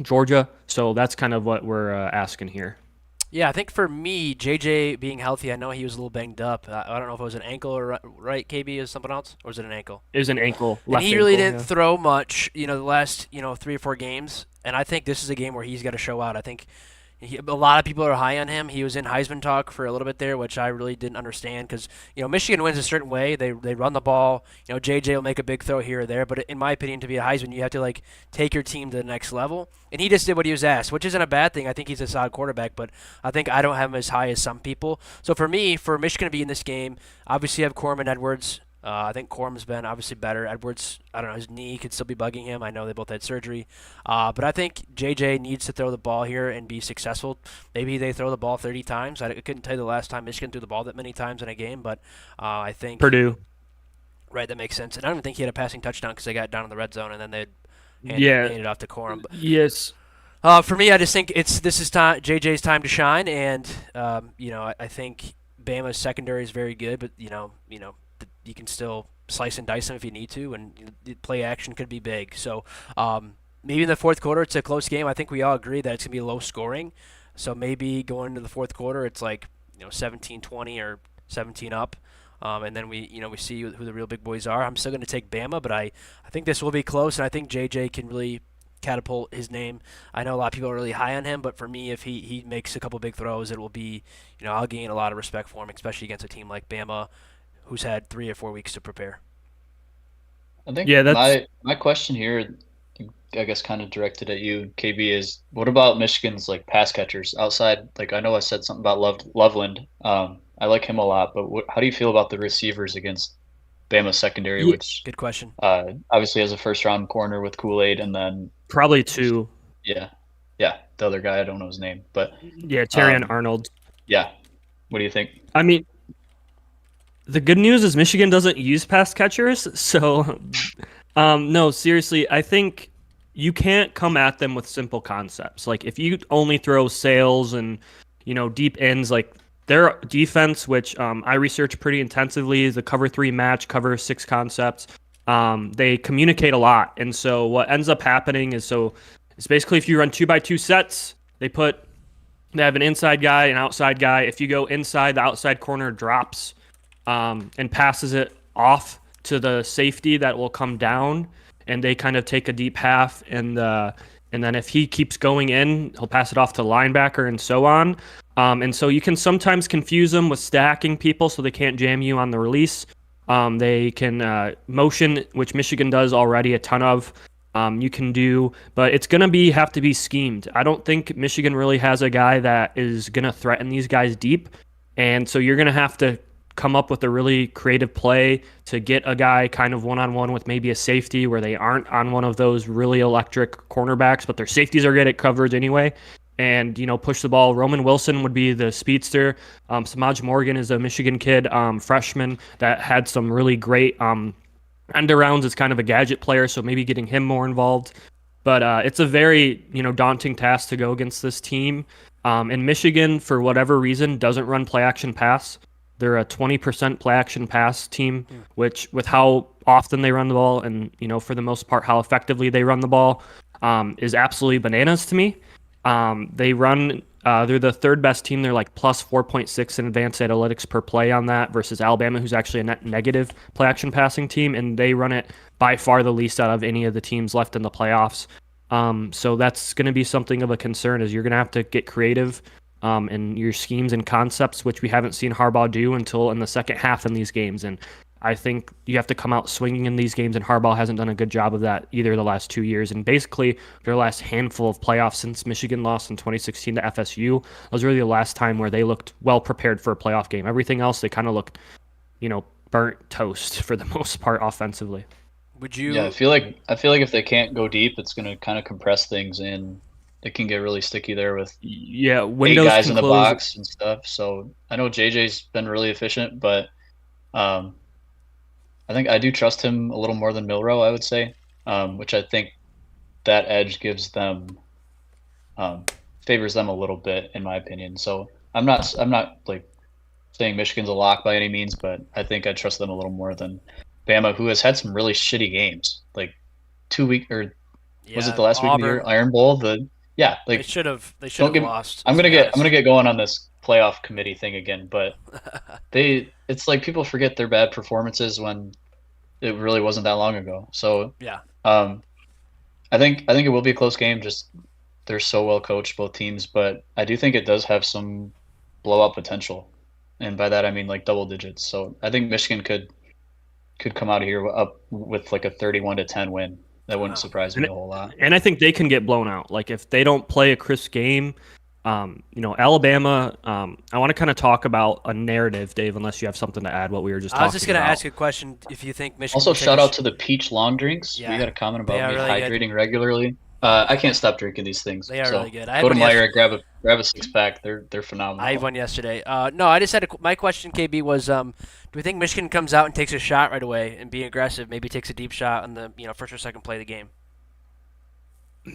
Georgia. So that's kind of what we're asking here. Yeah, I think for me, JJ being healthy, I know he was a little banged up. I don't know if it was an ankle or right, KB, is something else, or was it an ankle? It was an ankle. And he really didn't throw much, the last, 3 or 4 games. And I think this is a game where he's got to show out. I think A lot of people are high on him. He was in Heisman talk for a little bit there, which I really didn't understand because Michigan wins a certain way. They run the ball. JJ will make a big throw here or there, but in my opinion, to be a Heisman, you have to take your team to the next level. And he just did what he was asked, which isn't a bad thing. I think he's a solid quarterback, but I think I don't have him as high as some people. So for me, for Michigan to be in this game, obviously you have Corum and Edwards. I think Corum's been obviously better. Edwards, I don't know, his knee could still be bugging him. I know they both had surgery. But I think JJ needs to throw the ball here and be successful. Maybe they throw the ball 30 times. I couldn't tell you the last time Michigan threw the ball that many times in a game, but I think Purdue. Right, that makes sense. And I don't even think he had a passing touchdown because they got down in the red zone and then they'd hand it off to Corum. Yes. For me, I just think this is time JJ's time to shine, and I think Bama's secondary is very good, but you can still slice and dice them if you need to, and the play action could be big. So maybe in the fourth quarter it's a close game. I think we all agree that it's going to be low scoring. So maybe going into the fourth quarter it's 17-20 or 17 up. And then we see who the real big boys are. I'm still going to take Bama, but I think this will be close, and I think JJ can really catapult his name. I know a lot of people are really high on him, but for me, if he makes a couple big throws, it will be, I'll gain a lot of respect for him, especially against a team like Bama, who's had 3 or 4 weeks to prepare. I think my question here, I guess kind of directed at you, KB, is what about Michigan's pass catchers outside? I know I said something about Loveland. I like him a lot, but how do you feel about the receivers against Bama secondary, which good question. Obviously has a first-round corner with Kool-Aid, and then probably 2. Yeah, the other guy, I don't know his name, but Terrion Arnold. Yeah, what do you think? I mean, the good news is Michigan doesn't use pass catchers, so no, seriously, I think you can't come at them with simple concepts. If you only throw sails and deep ends, their defense, which I research pretty intensively, is the cover 3 match, cover 6 concepts. They communicate a lot, and so what ends up happening is it's basically if you run 2x2 sets, they have an inside guy, an outside guy. If you go inside, the outside corner drops and passes it off to the safety that will come down, and they kind of take a deep half, and then if he keeps going in, he'll pass it off to the linebacker and so on. And so you can sometimes confuse them with stacking people so they can't jam you on the release. They can motion, which Michigan does already a ton of. You can do, but it's going to have to be schemed. I don't think Michigan really has a guy that is going to threaten these guys deep. And so you're going to have to come up with a really creative play to get a guy kind of one-on-one with maybe a safety where they aren't on one of those really electric cornerbacks, but their safeties are good at coverage anyway, and push the ball. Roman Wilson would be the speedster. Samaj Morgan is a Michigan kid, freshman that had some really great end-arounds as kind of a gadget player, so maybe getting him more involved. But it's a very daunting task to go against this team. And Michigan, for whatever reason, doesn't run play-action pass. They're a 20% play-action pass team, which with how often they run the ball and, for the most part, how effectively they run the ball is absolutely bananas to me. They're the third best team. They're plus 4.6 in advanced analytics per play on that versus Alabama, who's actually a net negative play-action passing team, and they run it by far the least out of any of the teams left in the playoffs. So that's going to be something of a concern, is you're going to have to get creative in your schemes and concepts, which we haven't seen Harbaugh do until in the second half in these games. And I think you have to come out swinging in these games, and Harbaugh hasn't done a good job of that either the last 2 years. And basically, their last handful of playoffs since Michigan lost in 2016 to FSU was really the last time where they looked well prepared for a playoff game. Everything else, they kind of looked, burnt toast for the most part offensively. Would you? Yeah, I feel like if they can't go deep, it's going to kind of compress things, and it can get really sticky there with 8 guys in the box and stuff. So I know JJ's been really efficient, but I think I do trust him a little more than Milroe, I would say, which I think that edge gives them, favors them a little bit, in my opinion. So I'm not saying Michigan's a lock by any means, but I think I trust them a little more than Bama, who has had some really shitty games, 2 weeks, or was it the last week of the year? Iron Bowl, they should have lost. I'm gonna get going on this playoff committee thing again, but it's people forget their bad performances when it really wasn't that long ago. So yeah, I think it will be a close game. Just they're so well coached, both teams, but I do think it does have some blowout potential, and by that I mean like double digits. So I think Michigan could come out of here up with like a 31-10 win. That wouldn't surprise me a whole lot. And I think they can get blown out. Like if they don't play a crisp game, Alabama. I want to kind of talk about a narrative, Dave. Unless you have something to add, what we were just. I was just going to ask a question. If you think Michigan. Also, shout out to the peach long drinks. Yeah. We got a comment about me really hydrating regularly. I can't stop drinking these things. They are really good. Go to Meijer, grab a 6-pack. They're phenomenal. I had one yesterday. No, I just had my question, KB, was do we think Michigan comes out and takes a shot right away and be aggressive? Maybe takes a deep shot on the first or second play of the game.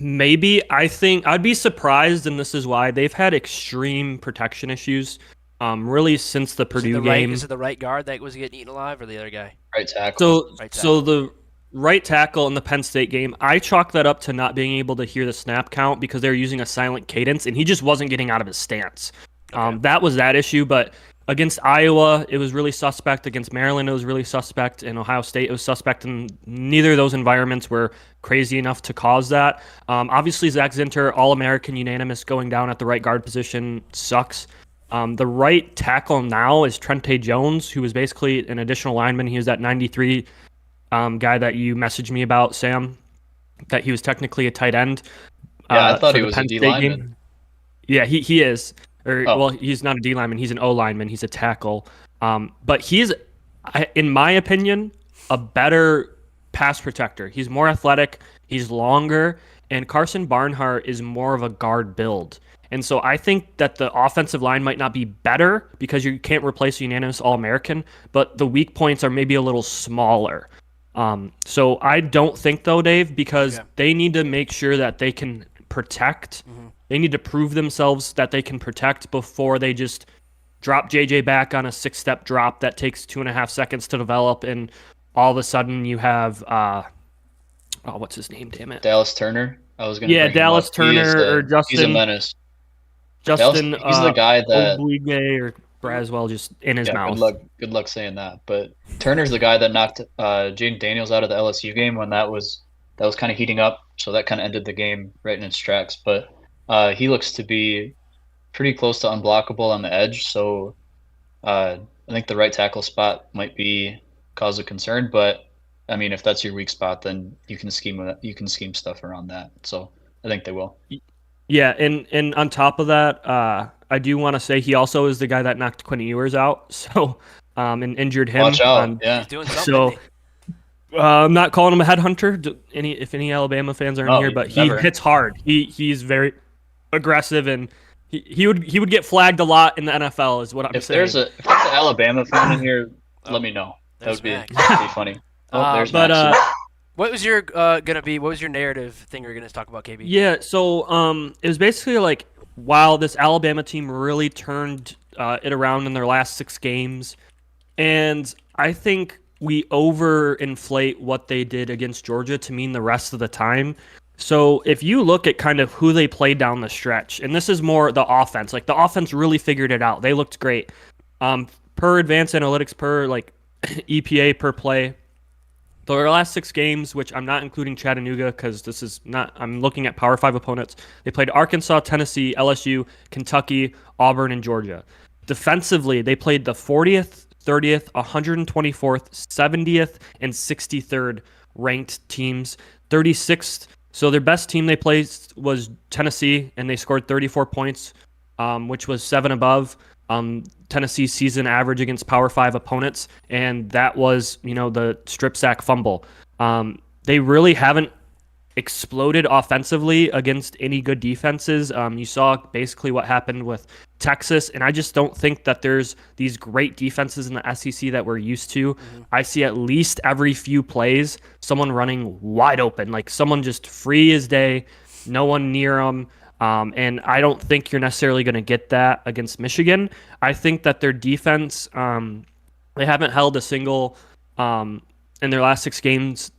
Maybe. I think I'd be surprised, and this is why they've had extreme protection issues. Really since the Purdue game. Is it the right guard that was getting eaten alive, or the other guy? Right tackle. So the right tackle in the Penn State game, I chalk that up to not being able to hear the snap count because they were using a silent cadence, and he just wasn't getting out of his stance. Okay. That was that issue, but against Iowa, it was really suspect. Against Maryland, it was really suspect. In Ohio State, it was suspect, and neither of those environments were crazy enough to cause that. Obviously, Zach Zinter, All-American unanimous, going down at the right guard position sucks. The right tackle now is Trente Jones, who was basically an additional lineman. He was that 93 guy that you messaged me about, Sam, that he was technically a tight end. Yeah, I thought he was a D lineman. Game. Yeah, he is. Well, he's not a D lineman. He's an O lineman. He's a tackle. But he's, in my opinion, a better pass protector. He's more athletic. He's longer. And Carson Barnhart is more of a guard build. And so I think that the offensive line might not be better because you can't replace a unanimous All-American, but the weak points are maybe a little smaller. So I don't think, though, Dave, because they need to make sure that they can protect. Mm-hmm. They need to prove themselves that they can protect before they just drop JJ back on a 6-step drop that takes 2.5 seconds to develop, and all of a sudden you have what's his name? Damn it, Dallas Turner. I was gonna bring Dallas Turner or Justin. He's a menace. Justin, he's the guy that Obligé or Braswell just in his mouth. Good luck saying that. But Turner's the guy that knocked Jaden Daniels out of the LSU game when that was kind of heating up. So that kind of ended the game right in its tracks. But he looks to be pretty close to unblockable on the edge. So I think the right tackle spot might be cause of concern. But I mean, if that's your weak spot, then you can scheme stuff around that. So I think they will. Yeah, and on top of that, I do want to say he also is the guy that knocked Quinn Ewers out, so and injured him. Watch out! Yeah. He's doing something. So I'm not calling him a headhunter. If any Alabama fans are in here, but he hits hard. He's very aggressive, and he would get flagged a lot in the NFL. Is what I'm saying. If there's an Alabama fan in here, let me know. That would be funny. There's Max. What was your narrative thing you're gonna talk about, KB? Yeah, so it was basically like, wow, this Alabama team really turned it around in their last 6 games, and I think we overinflate what they did against Georgia to mean the rest of the time. So if you look at kind of who they played down the stretch, and this is more the offense, like the offense really figured it out. They looked great. Per advanced analytics, per like EPA per play. Their last 6 games, which I'm not including Chattanooga because this is not, I'm looking at Power 5 opponents. They played Arkansas, Tennessee, LSU, Kentucky, Auburn, and Georgia. Defensively, they played the 40th, 30th, 124th, 70th, and 63rd ranked teams. 36th, so their best team they played was Tennessee, and they scored 34 points, which was 7 above. Tennessee's season average against Power 5 opponents, and that was, the strip sack fumble. They really haven't exploded offensively against any good defenses. You saw basically what happened with Texas, and I just don't think that there's these great defenses in the SEC that we're used to. Mm-hmm. I see at least every few plays someone running wide open, like someone just free as day, no one near them. And I don't think you're necessarily going to get that against Michigan. I think that their defense, they haven't held a single, in their last 6 games,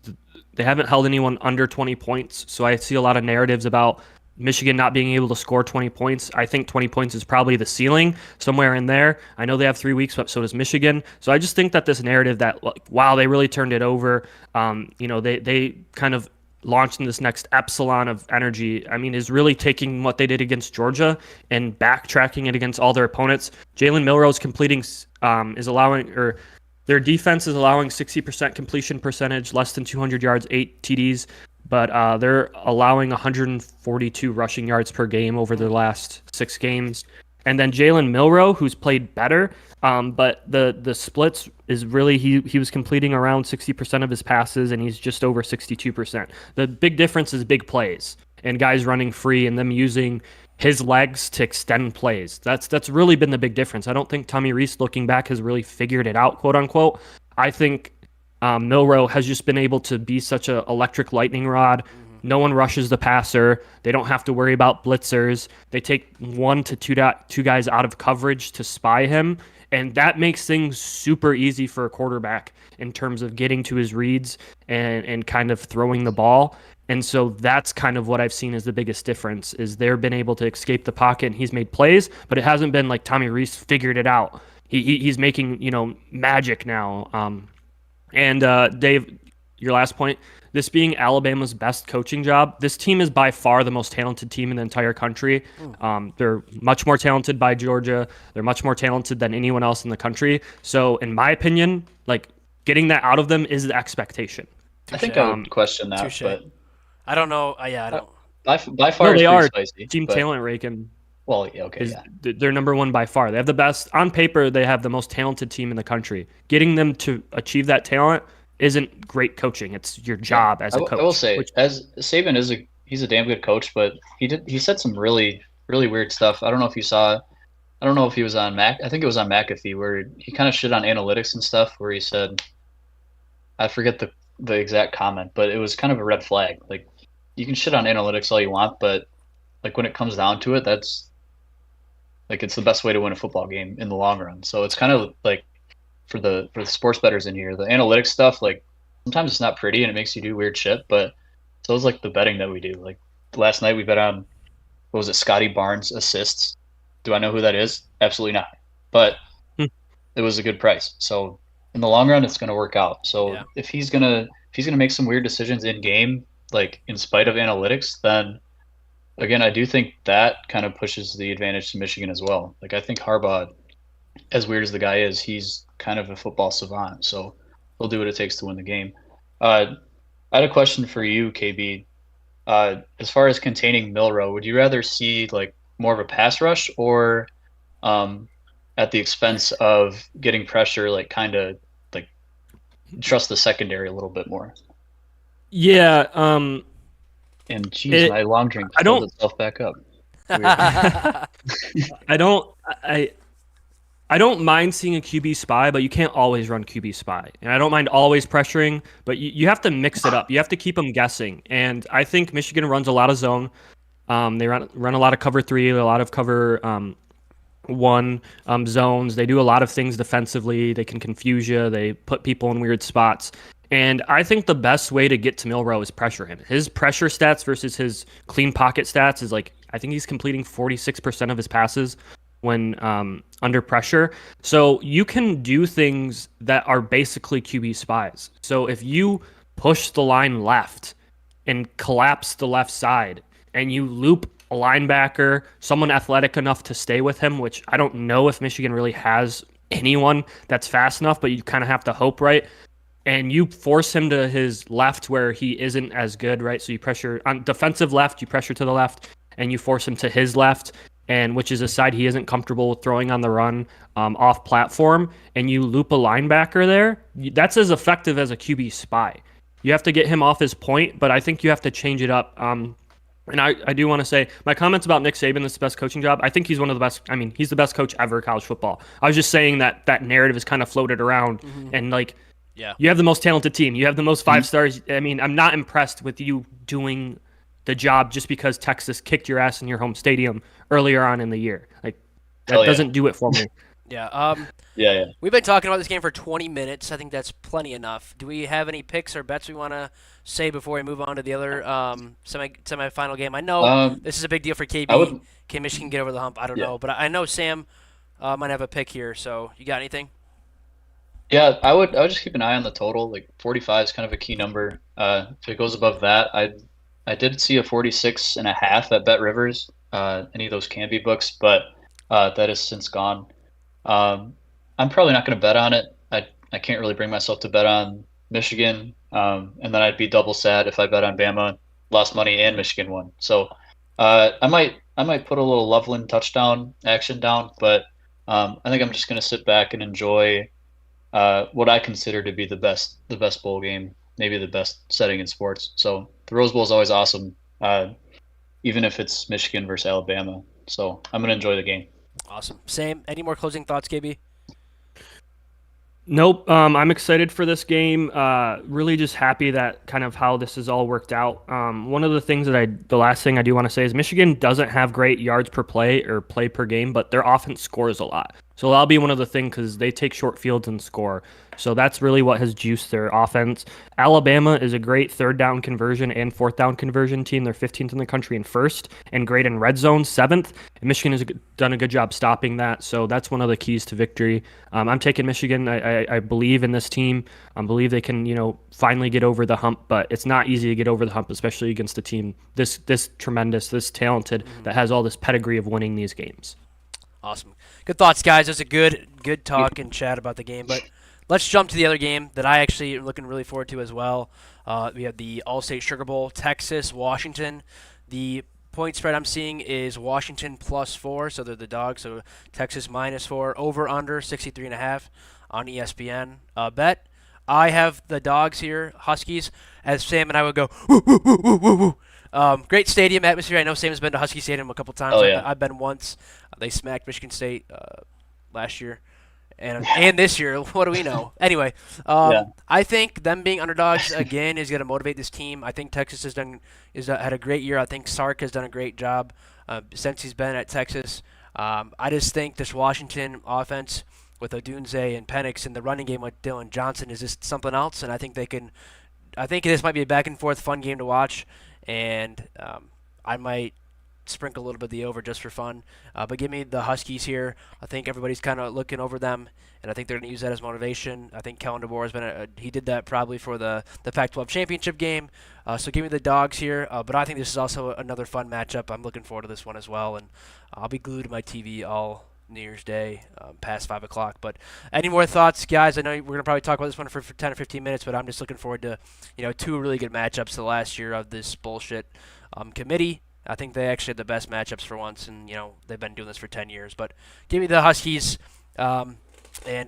they haven't held anyone under 20 points. So I see a lot of narratives about Michigan not being able to score 20 points. I think 20 points is probably the ceiling, somewhere in there. I know they have 3 weeks, but so does Michigan. So I just think that this narrative that, wow, they really turned it over, they kind of launching this next epsilon of energy. I mean, is really taking what they did against Georgia and backtracking it against all their opponents. Jalen Milroe's completing is allowing, or their defense is allowing 60% completion percentage, less than 200 yards, 8 TDs, but they're allowing 142 rushing yards per game over their last 6 games. And then Jalen Milroe, who's played better, but the splits is really he was completing around 60% of his passes, and he's just over 62%. The big difference is big plays and guys running free and them using his legs to extend plays. That's really been the big difference. I don't think Tommy Rees, looking back, has really figured it out, quote unquote. I think Milroe has just been able to be such an electric lightning rod. No one rushes the passer. They don't have to worry about blitzers. They take 1 to 2 guys out of coverage to spy him. And that makes things super easy for a quarterback in terms of getting to his reads and kind of throwing the ball. And so that's kind of what I've seen as the biggest difference, is they've been able to escape the pocket and he's made plays, but it hasn't been like Tommy Rees figured it out. He's making, magic now. Dave, your last point, this being Alabama's best coaching job, this team is by far the most talented team in the entire country. They're much more talented by Georgia. They're much more talented than anyone else in the country. So in my opinion, like, getting that out of them is the expectation. I think I would question that, Touché. but I don't know. I don't. by far, No, they it's are. pretty spicy. Team but- talent ranking Well, yeah, okay, is yeah. they're number one by far. They have the best on paper. They have the most talented team in the country. Getting them to achieve that talent isn't great coaching. It's your job as a coach. I will say, which- as Saban he's a damn good coach, but he said some really weird stuff. I don't know if you saw. I don't know if he was on I think it was on McAfee, where he kind of shit on analytics and stuff. Where he said, I forget the exact comment, but it was kind of a red flag. Like, you can shit on analytics all you want, but like when it comes down to it, that's like it's the best way to win a football game in the long run. So it's kind of like for the sports bettors in here, the analytics stuff, like sometimes it's not pretty and it makes you do weird shit, but so is like the betting that we do. Like last night we bet on, what was it, Scotty Barnes assists. Do I know who that is? Absolutely not. But it was a good price. So in the long run, it's going to work out. So Yeah. if he's gonna make some weird decisions in game, like in spite of analytics, then again, I do think that kind of pushes the advantage to Michigan as well. Like, I think Harbaugh, as weird as the guy is, he's kind of a football savant, so he'll do what it takes to win the game. I had a question for you, KB. As far as containing Milroe, would you rather see like more of a pass rush, or at the expense of getting pressure, like kind of like trust the secondary a little bit more? Yeah. And geez, my long drink filled itself back up. Weird. I don't mind seeing a QB spy, but you can't always run QB spy. And I don't mind always pressuring, but you have to mix it up. You have to keep them guessing. And I think Michigan runs a lot of zone. They run a lot of cover 3, a lot of cover 1 zones. They do a lot of things defensively. They can confuse you. They put people in weird spots. And I think the best way to get to Milroe is pressure him. His pressure stats versus his clean pocket stats is like, I think he's completing 46% of his passes when under pressure. So you can do things that are basically QB spies. So if you push the line left and collapse the left side and you loop a linebacker, someone athletic enough to stay with him, which I don't know if Michigan really has anyone that's fast enough, but you kind of have to hope, right? And you force him to his left where he isn't as good, right? So you pressure on defensive left, you pressure to the left, and you force him to his left, and which is a side he isn't comfortable throwing on the run off platform, and you loop a linebacker there. That's as effective as a QB spy. You have to get him off his point, but I think you have to change it up. And I do want to say, my comments about Nick Saban, this is the best coaching job, I think he's one of the best. I mean, he's the best coach ever in college football. I was just saying that narrative is kind of floated around, and like, Yeah. you have the most talented team. You have the most 5 stars. I mean, I'm not impressed with you doing the job just because Texas kicked your ass in your home stadium earlier on in the year. Like, that doesn't do it for me. Yeah. Yeah. We've been talking about this game for 20 minutes. I think that's plenty enough. Do we have any picks or bets we want to say before we move on to the other semifinal game? I know this is a big deal for KB. Can Michigan get over the hump? I don't know. But I know Sam might have a pick here. So you got anything? Yeah, I would just keep an eye on the total. Like 45 is kind of a key number. If it goes above that, I did see a 46 and a half at Bet Rivers. Any of those can be books, but that has since gone. Um, I'm probably not going to bet on it. I can't really bring myself to bet on Michigan. And then I'd be double sad if I bet on Bama, lost money, and Michigan won. So I might put a little Loveland touchdown action down, but I think I'm just going to sit back and enjoy what I consider to be the best bowl game, maybe the best setting in sports. So the Rose Bowl is always awesome, even if it's Michigan versus Alabama. So I'm gonna enjoy the game. Awesome. Same. Any more closing thoughts, KB? Nope. I'm excited for this game. Really just happy that kind of how this has all worked out. One of the things the last thing I do want to say is Michigan doesn't have great yards per play or play per game, but their offense scores a lot. So that'll be one of the things because they take short fields and score. So that's really what has juiced their offense. Alabama is a great third down conversion and fourth down conversion team. They're 15th in the country and first, and great in red zone, 7th. And Michigan has done a good job stopping that. So that's one of the keys to victory. I'm taking Michigan. I believe in this team. I believe they can, finally get over the hump. But it's not easy to get over the hump, especially against a team this tremendous, this talented, that has all this pedigree of winning these games. Awesome. Good thoughts, guys. That's a good talk and chat about the game. But let's jump to the other game that I actually am looking really forward to as well. We have the All-State Sugar Bowl, Texas, Washington. The point spread I'm seeing is Washington +4, so they're the dogs. So Texas -4, over under 63.5 on ESPN. Bet. I have the dogs here, Huskies, as Sam and I would go, woo, woo, woo, woo, woo, woo. Great stadium atmosphere. I know Sam has been to Husky Stadium a couple times. Oh yeah, I've been once. They smacked Michigan State last year, and this year. What do we know? Anyway, yeah. I think them being underdogs again is going to motivate this team. I think Texas had a great year. I think Sark has done a great job since he's been at Texas. I just think this Washington offense with Odunze and Penix and the running game with Dylan Johnson is just something else, and I think they can. I think this might be a back and forth fun game to watch, and I might sprinkle a little bit of the over just for fun. But give me the Huskies here. I think everybody's kind of looking over them, and I think they're going to use that as motivation. I think Kellen DeBoer has been he did that probably for the Pac-12 championship game. So give me the dogs here. But I think this is also another fun matchup. I'm looking forward to this one as well, and I'll be glued to my TV all New Year's Day past 5 o'clock. But any more thoughts, guys? I know we're going to probably talk about this one for 10 or 15 minutes, but I'm just looking forward to two really good matchups the last year of this bullshit committee. I think they actually had the best matchups for once, and they've been doing this for 10 years. But give me the Huskies, and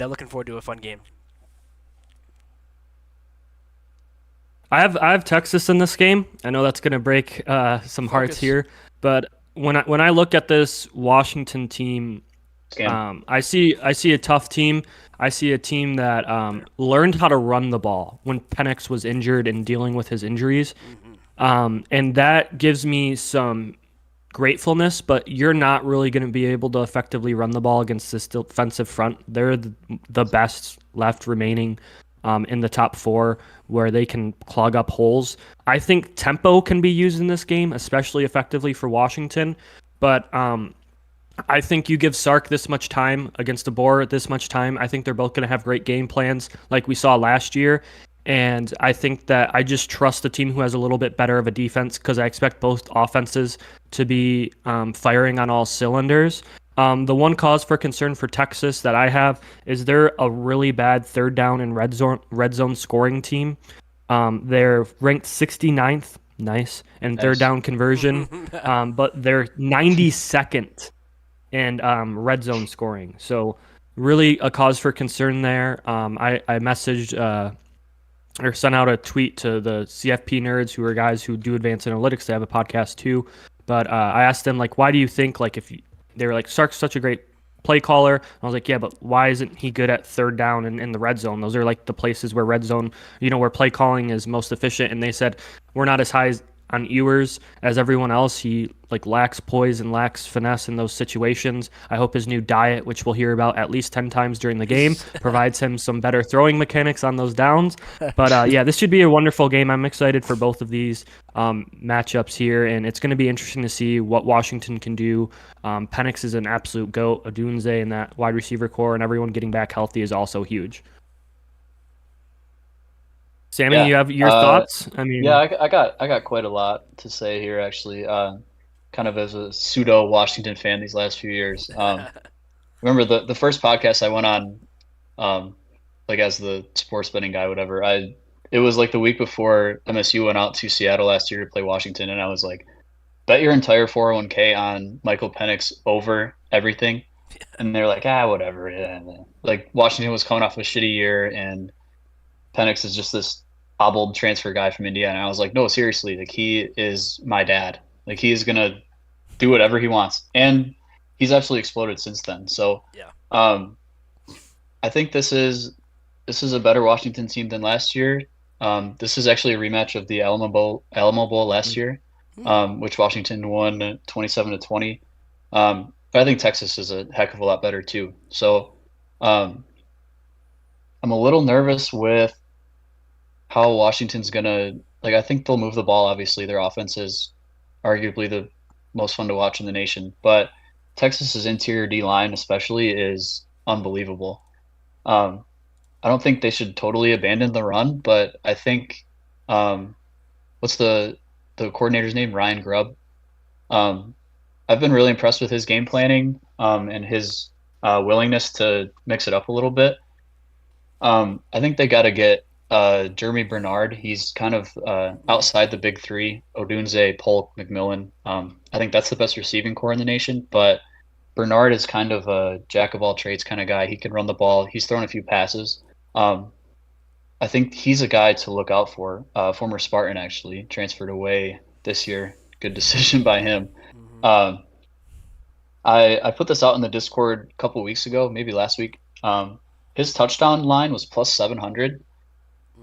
looking forward to a fun game. I have Texas in this game. I know that's going to break some hearts here, but when I look at this Washington team, I see a tough team. I see a team that learned how to run the ball when Penix was injured and dealing with his injuries. And that gives me some gratefulness, but you're not really going to be able to effectively run the ball against this defensive front. They're the best left remaining in the top 4 where they can clog up holes. I think tempo can be used in this game, especially effectively for Washington, but I think you give Sark this much time against DeBoer this much time. I think they're both going to have great game plans like we saw last year. And I think that I just trust the team who has a little bit better of a defense because I expect both offenses to be firing on all cylinders. The one cause for concern for Texas that I have is they're a really bad third down and red zone scoring team. They're ranked 69th, nice, in third down conversion, but they're 92nd in red zone scoring. So really a cause for concern there. I messaged or sent out a tweet to the CFP nerds who are guys who do advanced analytics. They have a podcast too. But I asked them, why do you think, they were like, Sark's such a great play caller. And I was like, yeah, but why isn't he good at third down and in the red zone? Those are the places where red zone, where play calling is most efficient. And they said, we're not as high on Ewers as everyone else. He lacks poise and lacks finesse in those situations. I hope his new diet, which we'll hear about at least 10 times during the game, provides him some better throwing mechanics on those downs. But yeah, this should be a wonderful game. I'm excited for both of these matchups here, and it's going to be interesting to see what Washington can do. Penix is an absolute GOAT. Odunze and that wide receiver core and everyone getting back healthy is also huge. Sammy, Yeah. you have your thoughts? I mean, Yeah, I got quite a lot to say here actually. Kind of as a pseudo Washington fan these last few years. Remember the first podcast I went on, like as the sports betting guy, whatever. It was like the week before MSU went out to Seattle last year to play Washington, and I was like, bet your entire 401k on Michael Penix over everything. And they're like, whatever. Yeah. Like Washington was coming off a shitty year, and Penix is just this hobbled transfer guy from Indiana. I was like, no, seriously, like he is my dad. Like he is gonna do whatever he wants, and he's absolutely exploded since then. So, Yeah. I think this is a better Washington team than last year. This is actually a rematch of the Alamo Bowl last year, which Washington won 27-20. But I think Texas is a heck of a lot better too. So, I'm a little nervous with how Washington's gonna like. I think they'll move the ball. Obviously, their offense is arguably the most fun to watch in the nation. But Texas's interior D line, especially, is unbelievable. I don't think they should totally abandon the run, but I think what's the coordinator's name? Ryan Grubb. I've been really impressed with his game planning and his willingness to mix it up a little bit. I think they got to get Jeremy Bernard. He's kind of outside the big three: Odunze, Polk, McMillan. I think that's the best receiving core in the nation. But Bernard is kind of a jack of all trades kind of guy. He can run the ball. He's thrown a few passes. I think he's a guy to look out for. Former Spartan, actually, transferred away this year. Good decision by him. I put this out in the Discord a couple weeks ago, maybe last week. His touchdown line was plus 700.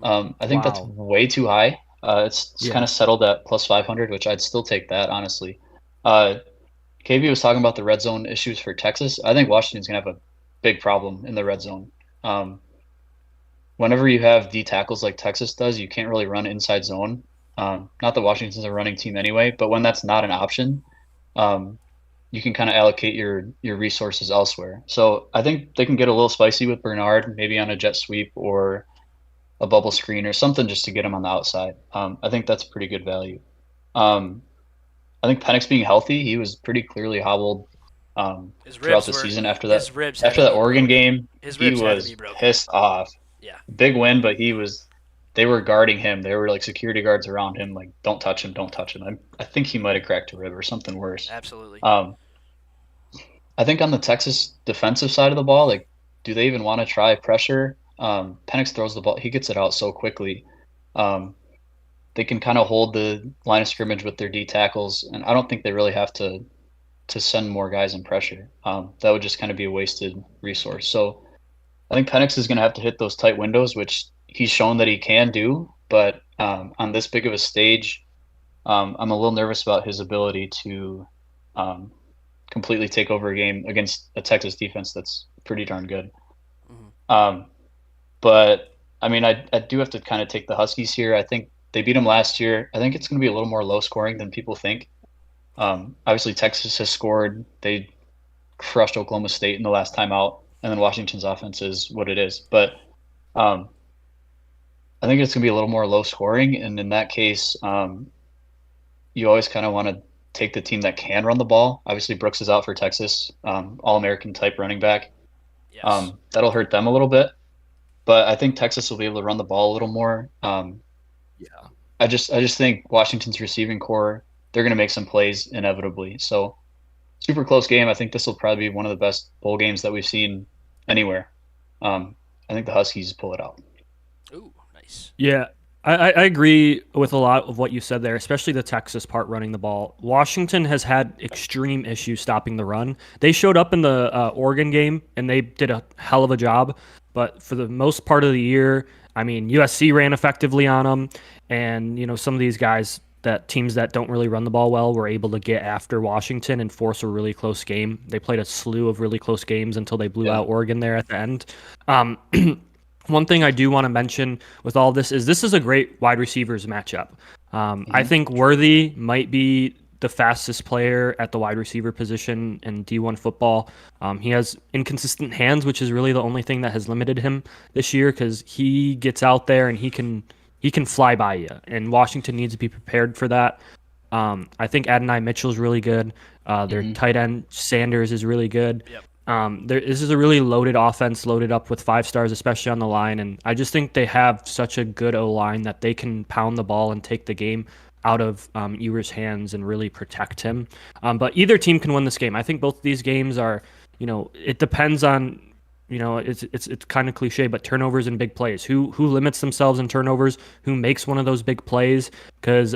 I think that's way too high. It's kind of settled at plus 500, which I'd still take that, honestly. KV was talking about the red zone issues for Texas. I think Washington's going to have a big problem in the red zone. Whenever you have D tackles like Texas does, you can't really run inside zone. Not that Washington's a running team anyway, but when that's not an option, you can kind of allocate your resources elsewhere. So I think they can get a little spicy with Bernard, maybe on a jet sweep or a bubble screen or something just to get him on the outside. I think that's pretty good value. I think Penix being healthy, he was pretty clearly hobbled throughout the season after that. After that Oregon game, he was pissed off. Yeah. Big win, but they were guarding him. They were like security guards around him, like, don't touch him, don't touch him. I think he might have cracked a rib or something worse. Absolutely. I think on the Texas defensive side of the ball, like, do they even want to try pressure? Penix throws the ball. He gets it out so quickly. They can kind of hold the line of scrimmage with their D tackles, and I don't think they really have to send more guys in pressure. That would just kind of be a wasted resource. So I think Penix is going to have to hit those tight windows, which he's shown that he can do. But on this big of a stage, I'm a little nervous about his ability to completely take over a game against a Texas defense that's pretty darn good. But I mean, I do have to kind of take the Huskies here. I think they beat them last year. I think it's going to be a little more low scoring than people think. Obviously, Texas has scored. They crushed Oklahoma State in the last time out, and then Washington's offense is what it is. But I think it's going to be a little more low scoring, and in that case, you always kind of want to take the team that can run the ball. Obviously, Brooks is out for Texas, All-American type running back. Yes. That'll hurt them a little bit. But I think Texas will be able to run the ball a little more. I just think Washington's receiving core, they're going to make some plays inevitably. So super close game. I think this will probably be one of the best bowl games that we've seen anywhere. I think the Huskies pull it out. Ooh, nice. Yeah, I agree with a lot of what you said there, especially the Texas part running the ball. Washington has had extreme issues stopping the run. They showed up in the Oregon game, and they did a hell of a job. But for the most part of the year, I mean, USC ran effectively on them. And, you know, some of these guys, teams that don't really run the ball well, were able to get after Washington and force a really close game. They played a slew of really close games until they blew out Oregon there at the end. One thing I do want to mention with all this is a great wide receivers matchup. I think Worthy might be the fastest player at the wide receiver position in D1 football. He has inconsistent hands, which is really the only thing that has limited him this year, because he gets out there and he can he can fly by you, and Washington needs to be prepared for that. I think Adonai Mitchell's really good. Their tight end Sanders is really good. Yep. This is a really loaded offense, loaded up with 5 stars, especially on the line. And I just think they have such a good O-line that they can pound the ball and take the game out of Ewer's hands and really protect him. But either team can win this game. I think both of these games are, it depends on, it's kind of cliche, but turnovers and big plays. Who limits themselves in turnovers? Who makes one of those big plays? Because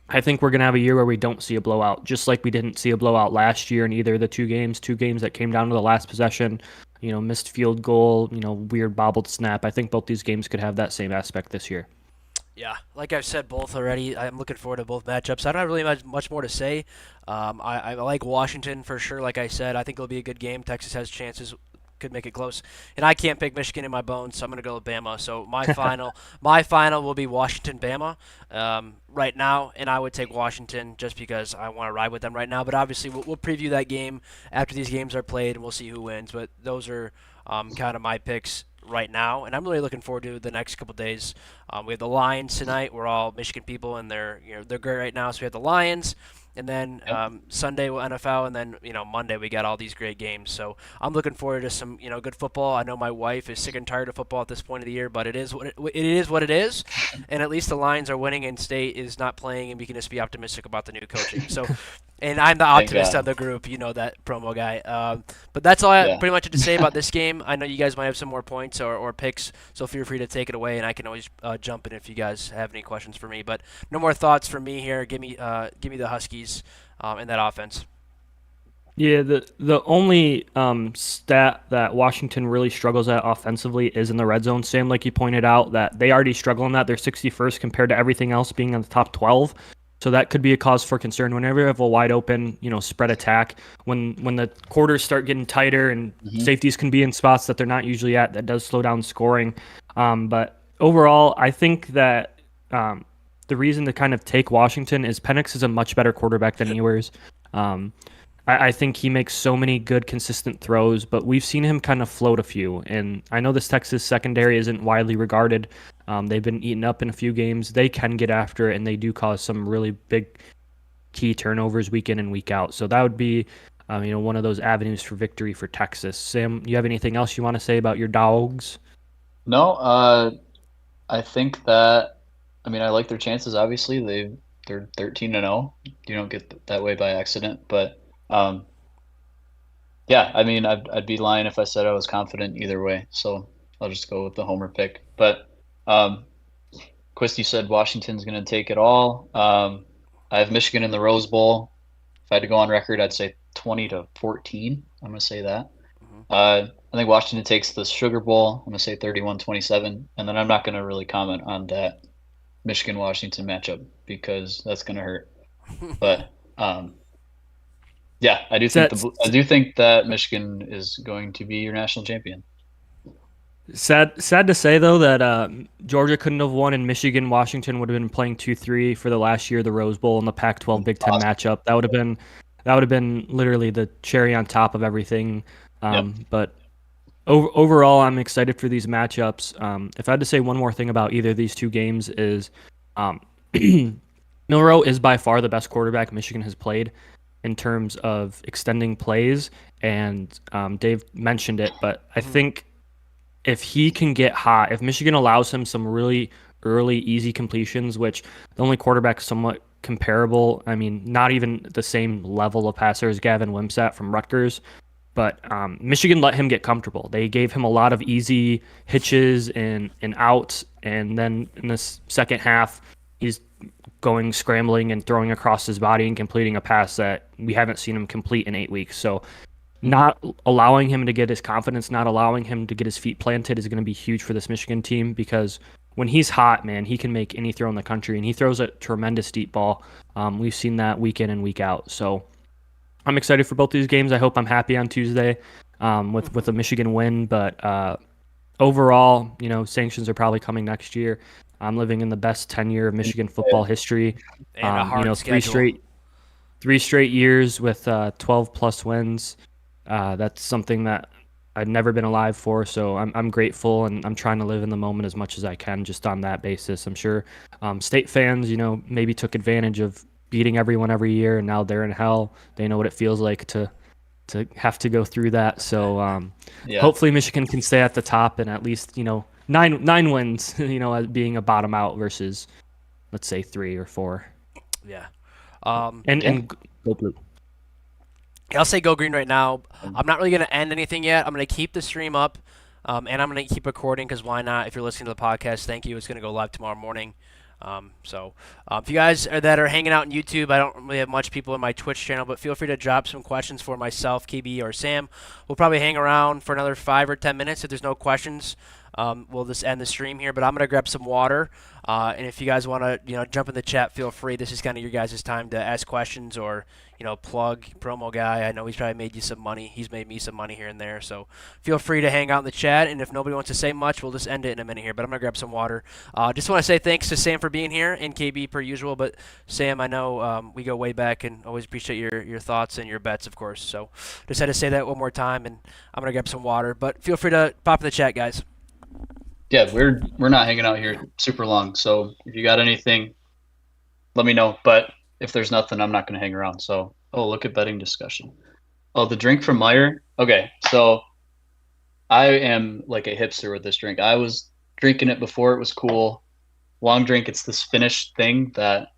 I think we're going to have a year where we don't see a blowout, just like we didn't see a blowout last year in either of the two games that came down to the last possession, missed field goal, weird bobbled snap. I think both these games could have that same aspect this year. Yeah, like I've said both already, I'm looking forward to both matchups. I don't have really much more to say. I like Washington for sure, like I said. I think it'll be a good game. Texas has chances, could make it close. And I can't pick Michigan in my bones, so I'm going to go with Bama. So my final will be Washington-Bama right now, and I would take Washington just because I want to ride with them right now. But obviously we'll preview that game after these games are played, and we'll see who wins. But those are kind of my picks right now, and I'm really looking forward to the next couple days. We have the Lions tonight. We're all Michigan people, and they're great right now. So we have the Lions, and then Sunday NFL, and then Monday we got all these great games. So I'm looking forward to some good football. I know my wife is sick and tired of football at this point of the year, but it is what it is, and at least the Lions are winning, and State is not playing, and we can just be optimistic about the new coaching. So. And I'm the optimist of the group, that promo guy. But that's all I pretty much have to say about this game. I know you guys might have some more points or picks, so feel free to take it away, and I can always jump in if you guys have any questions for me. But no more thoughts from me here. Give me the Huskies in that offense. Yeah, the only stat that Washington really struggles at offensively is in the red zone. Sam, like you pointed out, that they already struggle in that. They're 61st compared to everything else being in the top 12. So that could be a cause for concern. Whenever you have a wide open, spread attack, when the quarters start getting tighter and safeties can be in spots that they're not usually at, that does slow down scoring. But overall, I think that the reason to kind of take Washington is Penix is a much better quarterback than Ewers. I think he makes so many good, consistent throws, but we've seen him kind of float a few. And I know this Texas secondary isn't widely regarded. They've been eaten up in a few games. They can get after it, and they do cause some really big key turnovers week in and week out. So that would be, one of those avenues for victory for Texas. Sam, you have anything else you want to say about your Dogs? No, I think that, I like their chances. Obviously, they're 13-0. You don't get that way by accident, but. I'd be lying if I said I was confident either way. So I'll just go with the homer pick. But Quist, you said Washington's going to take it all. I have Michigan in the Rose Bowl. If I had to go on record, I'd say 20-14. I'm going to say that. I think Washington takes the Sugar Bowl. I'm going to say 31-27. And then I'm not going to really comment on that Michigan-Washington matchup because that's going to hurt. But yeah, I do think that Michigan is going to be your national champion. Sad to say though that Georgia couldn't have won, and Michigan-Washington would have been playing 2-3 for the last year of the Rose Bowl in the Pac-12 Big Ten matchup. That would have been literally the cherry on top of everything. But overall, I'm excited for these matchups. If I had to say one more thing about either of these two games is Milroe is by far the best quarterback Michigan has played in terms of extending plays, and Dave mentioned it, but I think if he can get hot, if Michigan allows him some really early, easy completions, which the only quarterback somewhat comparable, not even the same level of passer as Gavin Wimsatt from Rutgers, but Michigan let him get comfortable. They gave him a lot of easy hitches and outs, and then in this second half, he's going scrambling and throwing across his body and completing a pass that we haven't seen him complete in 8 weeks. So not allowing him to get his confidence, not allowing him to get his feet planted is going to be huge for this Michigan team, because when he's hot, man, he can make any throw in the country, and he throws a tremendous deep ball. We've seen that week in and week out. So I'm excited for both these games. I hope I'm happy on Tuesday with a Michigan win, but overall, sanctions are probably coming next year. I'm living in the best tenure of Michigan football history. And a hard schedule. Three straight years with 12 plus wins. That's something that I've never been alive for. So I'm grateful, and I'm trying to live in the moment as much as I can, just on that basis. I'm sure state fans, maybe took advantage of beating everyone every year, and now they're in hell. They know what it feels like to have to go through that. So Yeah. hopefully Michigan can stay at the top and at least nine wins. As being a bottom out versus, let's say, 3 or 4. Yeah. And go blue. I'll say go green right now. I'm not really going to end anything yet. I'm going to keep the stream up, and I'm going to keep recording because why not? If you're listening to the podcast, thank you. It's going to go live tomorrow morning. If you guys that are hanging out on YouTube, I don't really have much people in my Twitch channel, but feel free to drop some questions for myself, KB, or Sam. We'll probably hang around for another 5 or 10 minutes. If there's no questions, we'll just end the stream here. But I'm going to grab some water. And if you guys want to, jump in the chat, feel free. This is kind of your guys' time to ask questions or, plug promo guy. I know he's probably made you some money. He's made me some money here and there. So feel free to hang out in the chat. And if nobody wants to say much, we'll just end it in a minute here. But I'm going to grab some water. Just want to say thanks to Sam for being here and KB per usual. But Sam, I know we go way back and always appreciate your thoughts and your bets, of course. So just had to say that one more time. And I'm going to grab some water. But feel free to pop in the chat, guys. Yeah, we're not hanging out here super long. So if you got anything, let me know. But if there's nothing, I'm not going to hang around. So, look at betting discussion. Oh, the drink from Meyer. Okay, so I am like a hipster with this drink. I was drinking it before it was cool. Long drink. It's this Finnish thing that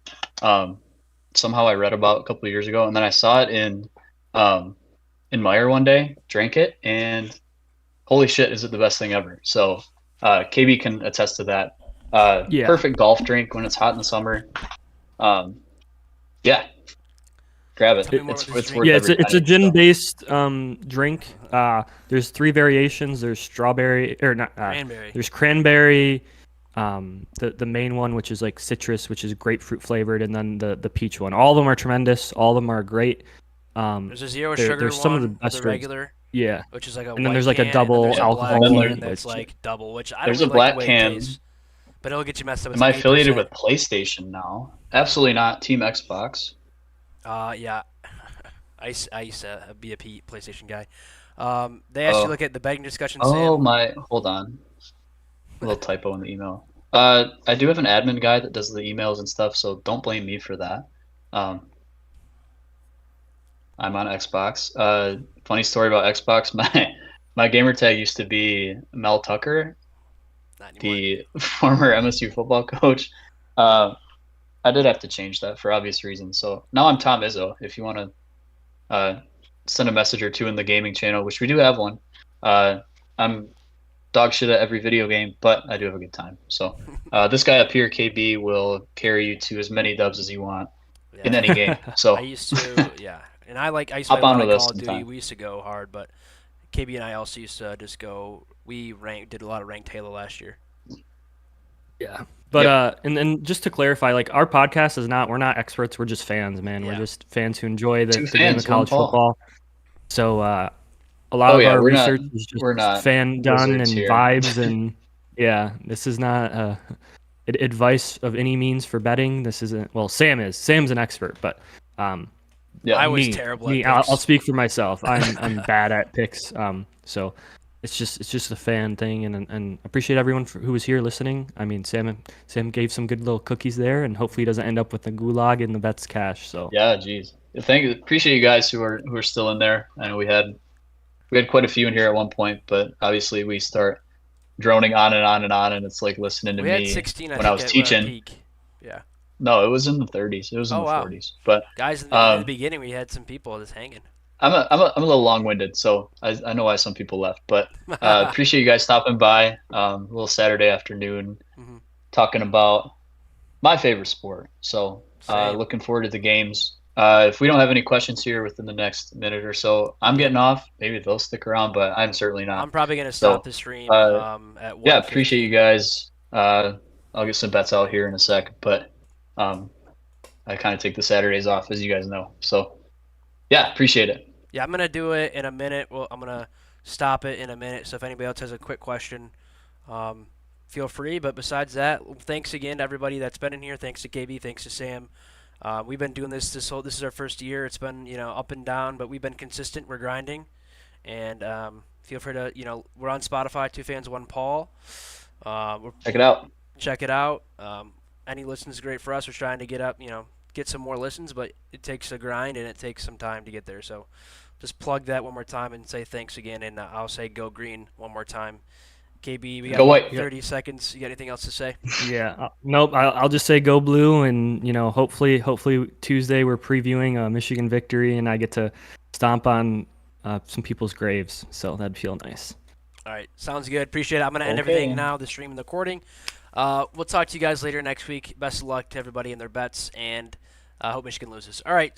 somehow I read about a couple of years ago, and then I saw it in Meyer one day. Drank it, and holy shit, is it the best thing ever? So. KB can attest to that. Perfect golf drink when it's hot in the summer. Yeah, grab it. It's worth it's a gin-based drink. There's 3 variations. There's strawberry or not. Cranberry. There's cranberry. The main one, which is like citrus, which is grapefruit flavored, and then the peach one. All of them are tremendous. All of them are great. There's a zero sugar there's one. some of the best regular. Yeah, which is like a and then there's like a double alcohol one that's like double, which I don't there's really a black like the way it can. tastes, but it'll get you messed up. Am I affiliated with PlayStation now? Absolutely not. Team Xbox. Yeah, I used to be a PlayStation guy. They asked you to look at the betting discussion. Sam. Hold on. A little typo in the email. I do have an admin guy that does the emails and stuff, so don't blame me for that. I'm on Xbox. Funny story about Xbox. My gamer tag used to be Mel Tucker, the former MSU football coach. I did have to change that for obvious reasons. So now I'm Tom Izzo. If you want to send a message or two in the gaming channel, which we do have one. I'm dog shit at every video game, but I do have a good time. So this guy up here, KB, will carry you to as many dubs as you want in any game. So I used to, yeah. And I used to hop play on a lot with of us Call of Duty. sometime. We used to go hard, but KB and I also used to just go. We did a lot of ranked Halo last year. Yeah, but and then just to clarify, like our podcast is not. We're not experts. We're just fans, man. Yeah. We're just fans who enjoy the Fans, game of college one football. So a lot of our research is just we're not fan done and here. vibes, and yeah, this is not advice of any means for betting. This isn't. Well, Sam's an expert, but yeah, I was terrible. At I'll picks. speak for myself. I'm bad at picks. So it's just a fan thing, and appreciate everyone who was here listening. I mean, Sam gave some good little cookies there, and hopefully he doesn't end up with the gulag and the bets cash. So yeah, geez, appreciate you guys who are still in there. I know we had quite a few in here at one point, but obviously we start droning on and on and on, and it's like listening to we me had 16, when I was teaching. Peak. Yeah. No, it was in the 30s. It was in the 40s. But guys, in the beginning, we had some people just hanging. I'm a little long-winded, so I know why some people left. But appreciate you guys stopping by. A little Saturday afternoon, talking about my favorite sport. So looking forward to the games. If we don't have any questions here within the next minute or so, I'm getting off. Maybe they'll stick around, but I'm certainly not. I'm probably going to stop the stream at 1:15. Yeah, appreciate you guys. I'll get some bets out here in a sec, but I kind of take the Saturdays off, as you guys know. So, yeah, appreciate it. Yeah, I'm going to do it in a minute. Well, I'm going to stop it in a minute. So if anybody else has a quick question, feel free. But besides that, thanks again to everybody that's been in here. Thanks to KB. Thanks to Sam. We've been doing this this is our first year. It's been up and down, but we've been consistent. We're grinding, and feel free to, we're on Spotify, Two Fans, One Paul. Check it out. Check it out. Any listen is great for us. We're trying to get up, get some more listens, but it takes a grind and it takes some time to get there. So just plug that one more time and say thanks again, and I'll say go green one more time. KB, we got Go white. 30 seconds. You got anything else to say? Yeah, nope. I'll just say go blue, and hopefully Tuesday we're previewing a Michigan victory, and I get to stomp on some people's graves, so that'd feel nice. All right, sounds good. Appreciate it. I'm gonna end Okay. everything now. The stream and the recording. We'll talk to you guys later next week. Best of luck to everybody in their bets, and I hope Michigan loses. All right.